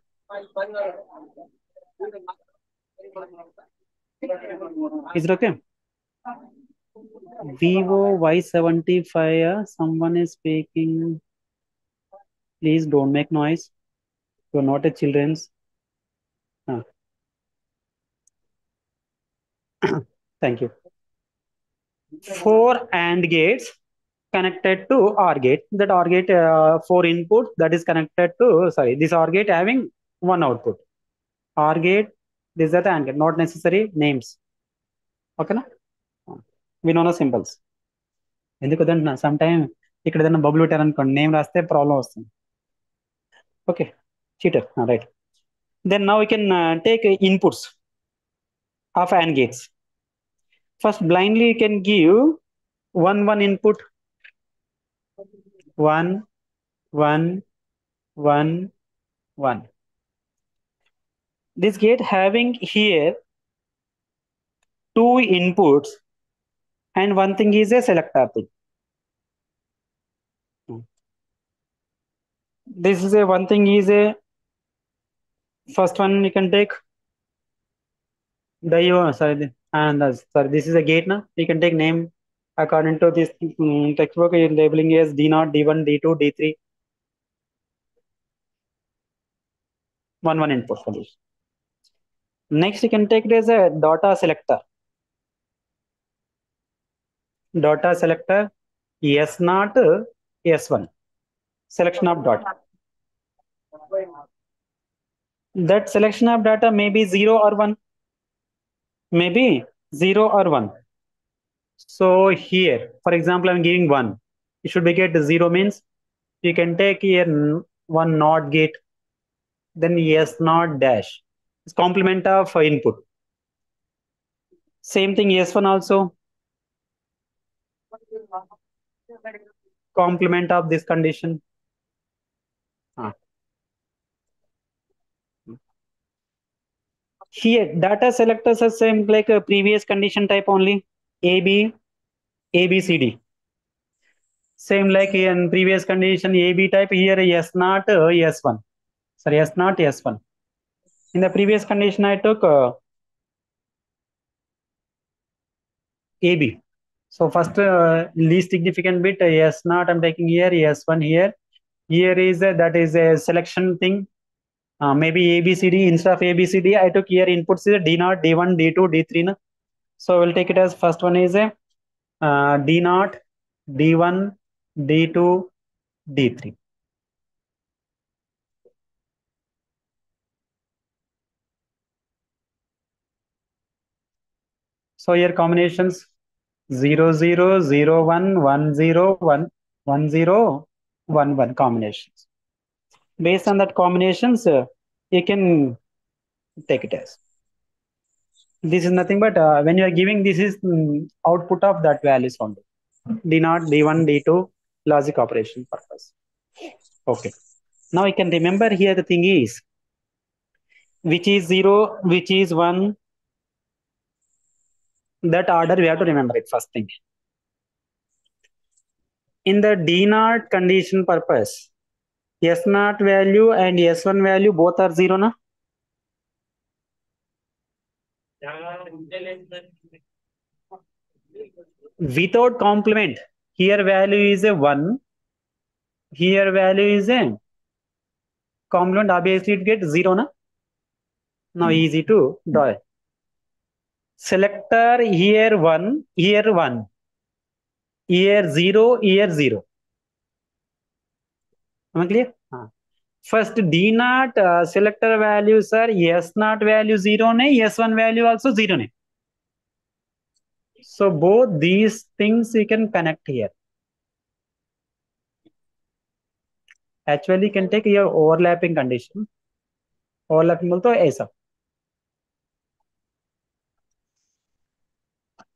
Is it okay? Vivo Y75, someone is speaking. Please don't make noise. You're not a children's. Thank you. 4 AND gates connected to OR gate. That OR gate, 4 inputs, that is connected to, this OR gate having 1 output. OR gate, this is the AND gate, not necessary names. Okay, na? We know the symbols. ఎందుకు వద్దంటున్నా some time ఇక్కడ ఏదైనా bubble పెట్టారనుకోండి name రాస్తే problem వస్తుంది. Okay cheater right. Then now we can take inputs of AND gates. First blindly you can give one input, 1 1 1 1. This gate having here 2 inputs and one thing is a selector thing. This is a one thing is a first one you can take this is a gate now. You can take name according to this textbook. You're labeling as D0, D1, D2, D3. One input for this. Next you can take it as a data selector. Data selector S0, S1. Selection of data. That selection of data may be 0 or 1. Maybe 0 or 1. So here, for example, I'm giving 1. it should be get 0 means you can take here one NOT gate, then S naught dash. It's complement of input. Same thing S1 also. Complement of this condition. Here data selectors are same like a previous condition type only. AB, ABCD. Same like in previous condition AB type, here S naught S1. Sorry, S naught S1. In the previous condition I took AB. So first least significant bit S naught I'm taking here, S1 here. Here is that is a selection thing. Maybe ABCD, instead of ABCD I took here inputs is D0, D1, D2, D3. Na? So we'll take it as first one is a D0, D1, D2, D3. So here combinations 0, 0, 0, 1, 1, 0, 1, 1, 0, 1, 1 combinations. Based on that combinations, you can take it as. This is nothing but when you are giving this is output of that values only. D0, D1, D2, logic operation purpose. Okay. Now you can remember here the thing is which is 0, which is 1. That order we have to remember it first thing. In the D0 condition purpose, S0 value and S1 value both are 0, na? Without complement, here value is a 1, here value is a complement, obviously it gets 0, na? Now easy to draw. Selector here 1, here 1, here 0, here 0. Am I clear? First D0 selector values are S0 value 0 ne, S1 value also 0 ne. So both these things you can connect here. Actually you can take your overlapping condition. Overlapping बोलते हो ऐसा.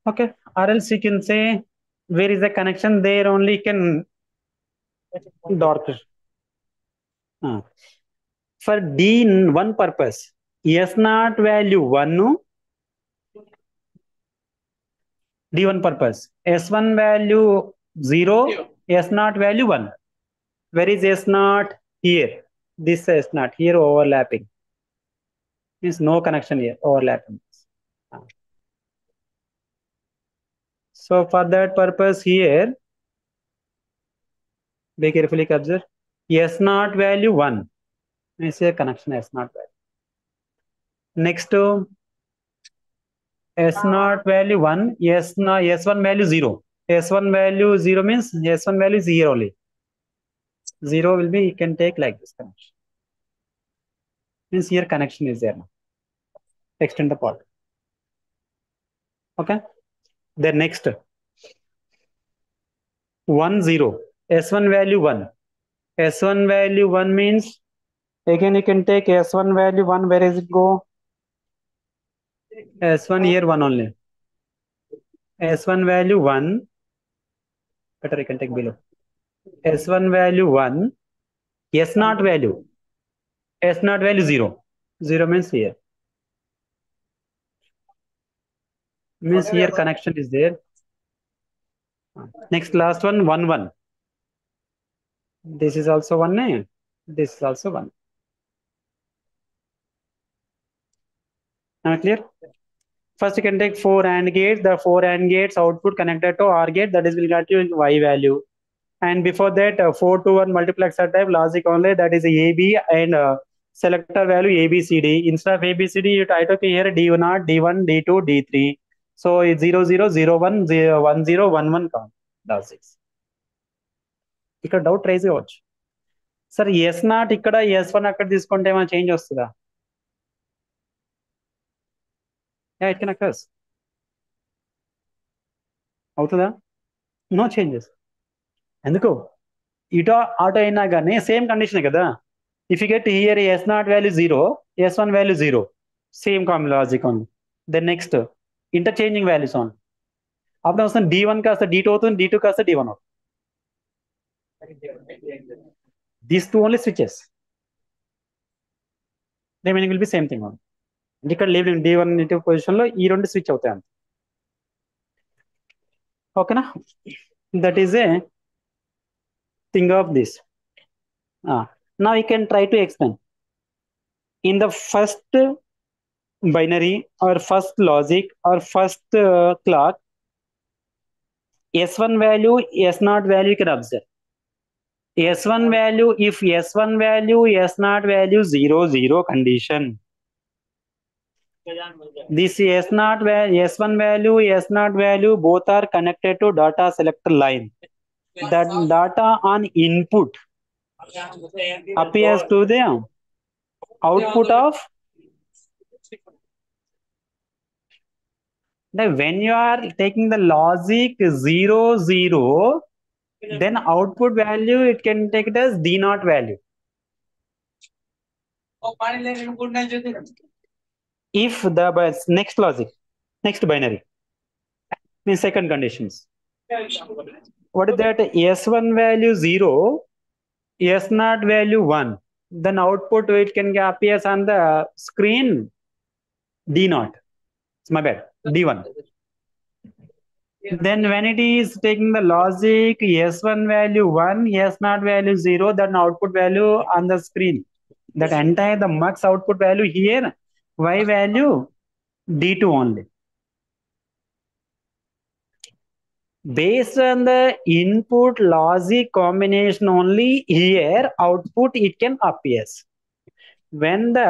Okay, or else you can say where is the connection there only can dot. For D1 purpose, S0 value 1, D1 purpose, S1 value 0, S0 value 1. Where is S0? Here. This S0 here overlapping. Means no connection here, overlapping. So for that purpose here, be carefully observe. S0 value 1. Means here connection S0 value. Next to S0 value 1, S1 value 0. S1 value 0 means S1 value is here only. 0 will be, you can take like this connection. Means here connection is there now. Extend the port. Okay. Then next 1, 0. S1 value 1. S1 value 1 means again you can take S1 value 1. Where does it go? S1 here 1 only. S1 value 1. Better you can take below. S1 value 1. S0 value. S0 value 0. 0 means here. Means here connection is there. Next last one 1, 1. This is also 1. Eh? This is also 1. Am I clear? First you can take 4 AND gates. The 4 AND gates output connected to OR gate, that is will get you Y value. And before that 4 to 1 multiplexer type logic only, that is AB and selector value ABCD. Instead of ABCD, you try to here D1, D1, D2, D3. So it's 0, 0, 0, 1, 0, 1, 0, 1, 1 count. Logics. ఇక్కడ doubt raise కావచ్చు sir S0 ఇక్కడ S1 అక్కడ తీసుకుంటే ఏమైనా change వస్తుందా? It can occurs. అవుతుందా? No changes. ఎందుకు ఇటో ఆటో అయినా కానీ సేమ్ కండిషన్ కదా. If you get here S not value 0, S1 value 0, same common logic ఉంది. Then next interchanging values on. అప్పుడు వస్తుంది D1 కాస్త D2 అవుతుంది, D2 కాస్త D1 అవుతుంది. These two only switches, remaining will be same thing only. ఇక్కడ labelling D1 D2 position లో ఈ రెండు స్విచ్ అవుతాయి అంతే. ఓకేనా? That is a thing of this. Now you can try to explain. In the first binary or first logic or first clock, S1 value, S0 value you can observe. S1 value, if S1 value, S0 value 0, 0 condition. This S0 value, S1 value, S0 value both are connected to data selector line. That data on input appears to the output of. Now, when you are taking the logic 0, 0, then output value it can take it as D0 value. If the next logic, next binary, means second conditions. What is that? S1 value 0, S0 value 1. Then output it can appears on the screen D0. It's my bad. D1. Then when it is taking the logic S1 value 1, S0 value 0, then output value on the screen. That entire the mux output value here, Y value D2 only. Based on the input logic combination only, here output it can appears. When the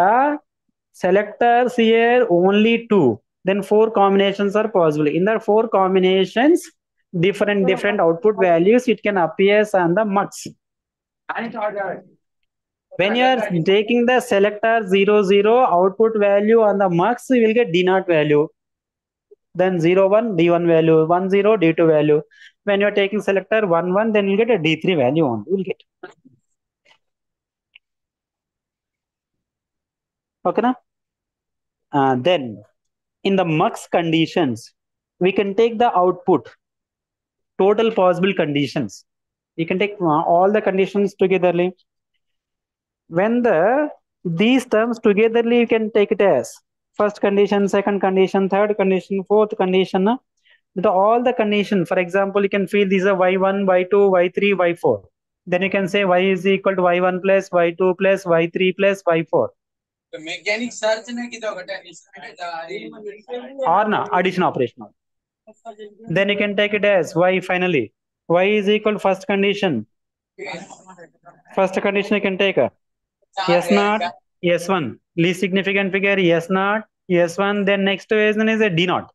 selectors here only 2, then 4 combinations are possible. In the 4 combinations, different output values it can appears on the mux. When you are taking the selector 0, 0, output value on the mux, you will get D0 value. Then 0, 1, D1 value, 1, 0, D2 value. When you are taking selector 1, 1, then you get a D3 value only. You will get. Okay, na? Then in the mux conditions, we can take the output, total possible conditions. You can take all the conditions togetherly. When these terms togetherly, you can take it as first condition, second condition, third condition, fourth condition. All the condition, for example, you can feel these are y1, y2, y3, y4. Then you can say y is equal to y1 plus y2 plus y3 plus y4. Or na addition operation. Then you can take it as y finally. Y is equal to first condition. First condition you can take S0, S1. Least significant figure S0, S1. Then next version is a D0.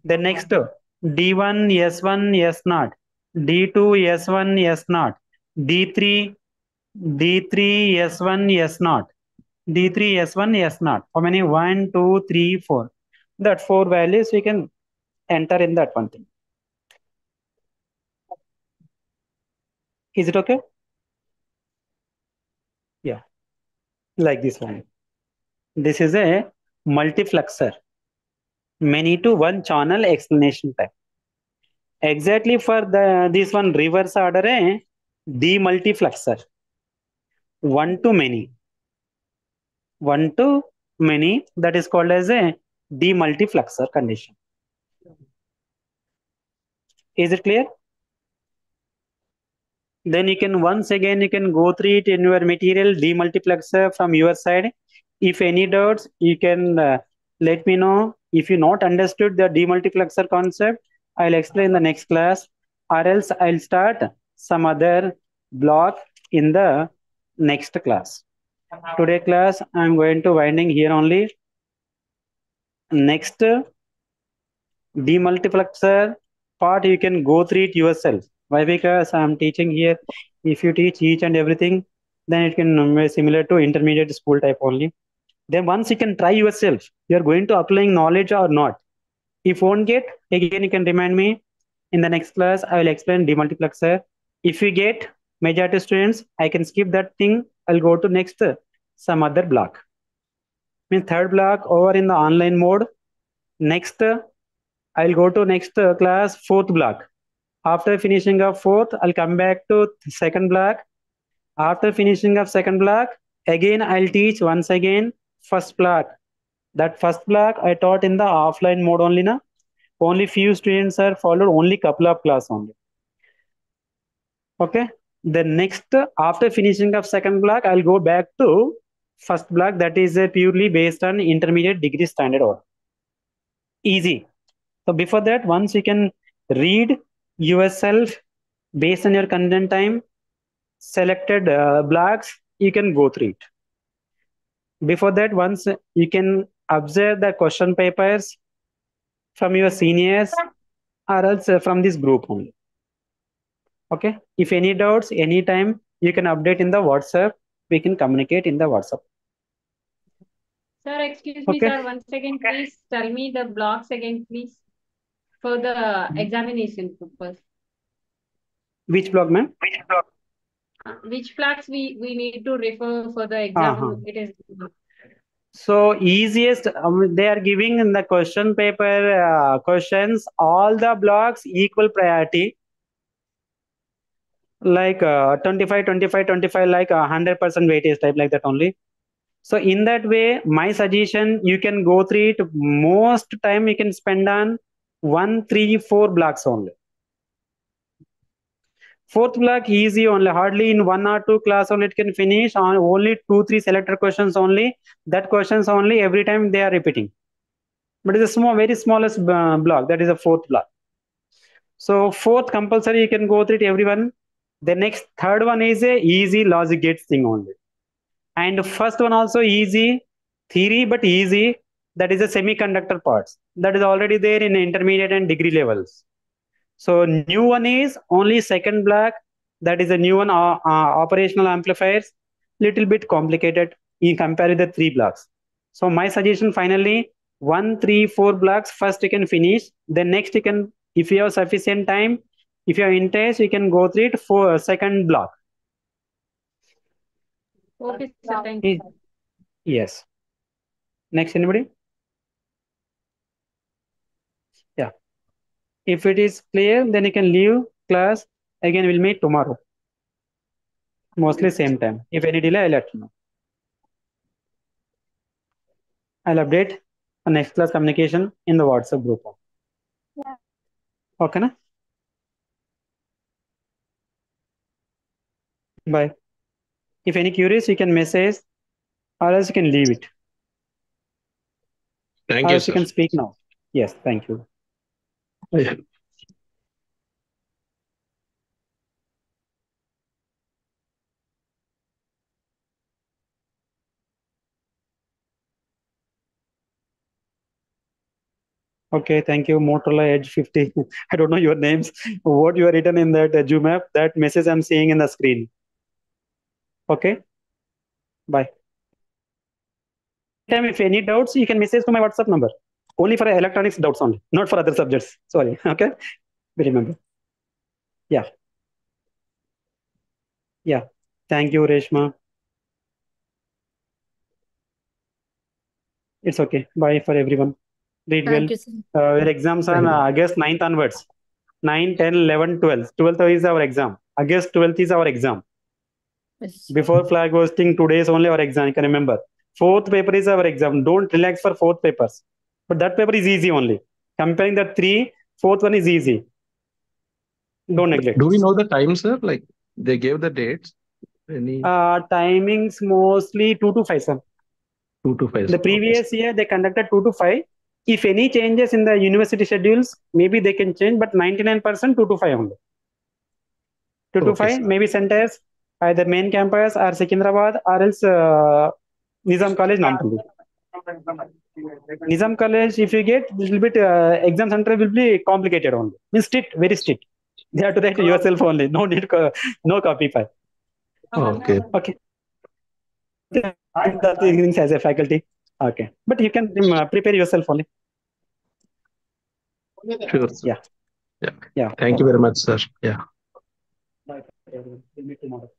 Then next D1, S1, S0. D2, S1, S0. D3, D3, S1, S0. D3, S1, S0. How many? 1, 2, 3, 4. That 4 values we can enter in that one thing. Is it okay? Yeah. Like this one. This is a multiplexer. Many to one channel explanation type. Exactly for this one reverse order demultiplexer. One to many. One to many, that is called as a demultiplexer condition. Is it clear? Then you can once again you can go through it in your material demultiplexer from your side. If any doubts, you can let me know. If you not understood the demultiplexer concept, I'll explain the next class, or else I'll start some other block in the next class. Today class I'm going to winding here only. Next demultiplexer part you can go through it yourself. Why? Because I'm teaching here. If you teach each and everything, then it can be similar to intermediate school type only. Then once you can try yourself, you're going to applying knowledge or not. If won't get, again you can remind me. In the next class, I will explain demultiplexer. If you get majority students, I can skip that thing. I'll go to next some other block. Means third block over in the online mode. Next, I'll go to next class fourth block. After finishing of fourth, I'll come back to second block. After finishing of second block, again I'll teach once again first block. That first block I taught in the offline mode only. Na? Only few students are followed, only couple of class only. Okay. The next, after finishing of second block, I'll go back to first block, that is purely based on intermediate degree standard order. Easy. So before that, once you can read yourself based on your content time, selected blocks, you can go through it. Before that, once you can observe the question papers from your seniors or else from this group only. Okay. If any doubts, anytime you can update in the WhatsApp. We can communicate in the WhatsApp. Sir, excuse me, Okay. sir. Once again, please tell me the blocks again, please, for the examination purpose. Which block, ma'am? Which blocks we need to refer for the exam? Uh-huh. It is. So easiest, they are giving in the question paper questions, all the blocks equal priority, like 25, 25, 25, like 100% weightage type, like that only. So in that way, my suggestion, you can go through it. Most time you can spend on 1, 3, 4 blocks only. Fourth block easy only, hardly in 1 or 2 class only it can finish on only 2, 3 selected questions only. That questions only every time they are repeating. But it's a small, very smallest block. That is a fourth block. So fourth compulsory you can go through it, everyone. The next third one is a easy logic gates thing only. And first one also easy, theory but easy. That is a semiconductor parts. That is already there in intermediate and degree levels. So new one is only second block. That is a new one, operational amplifiers. Little bit complicated in comparing the 3 blocks. So my suggestion finally, 1, 3, 4 blocks first you can finish. Then next you can, if you have sufficient time, if you are interested, you can go through it for second block. Okay, sir. Thank you. Yes. Next, anybody? Yeah. If it is clear, then you can leave class. Again, we'll meet tomorrow. Mostly same time. If any delay, I'll let you know. I'll update on next class communication in the WhatsApp group. Yeah. Okay, na? Bye. If any queries, you can message or else you can leave it. Thank Or you, else you sir. can speak now. Yes, thank you. Yeah. Okay, thank you. Motorola Edge 50. I don't know your names. What you are written in that Zoom app, that message I'm seeing in the screen. Okay. Bye. Anytime, if any doubts, you can message to my WhatsApp number. Only for electronics doubts only, not for other subjects. Sorry. Okay. Remember. Yeah. Yeah. Thank you, Reshma. It's okay. Bye for everyone. Read well. Thank you, sir. Your exams are Thank you. August 9th onwards. 9, 10, 11, 12. 12th is our exam. August 12th is our exam. Yes. Before flag hosting, 2 days only our exam. You can remember. Fourth paper is our exam. Don't relax for fourth papers. But that paper is easy only. Comparing the 3, fourth one is easy. Don't neglect. Do we know the time, sir? Like they gave the dates? Any Timings mostly 2 to 5, sir. 2 to 5? The previous year they conducted 2 to 5. If any changes in the university schedules, maybe they can change, but 99% 2 to 5 only. 2 to Okay, 5, sir. maybe centers, either main campus or Secunderabad or else Nizam College, Nampally. Nizam College, if you get little bit exam center will be complicated only. Means strict, very strict. They have to write yourself only. No need, no copy file. Okay. Okay. The things as a faculty. Okay, but you can prepare yourself only. Sure, sir. Yeah. Yeah. Yeah. Thank you very much, sir. Yeah. Bye. We'll meet tomorrow.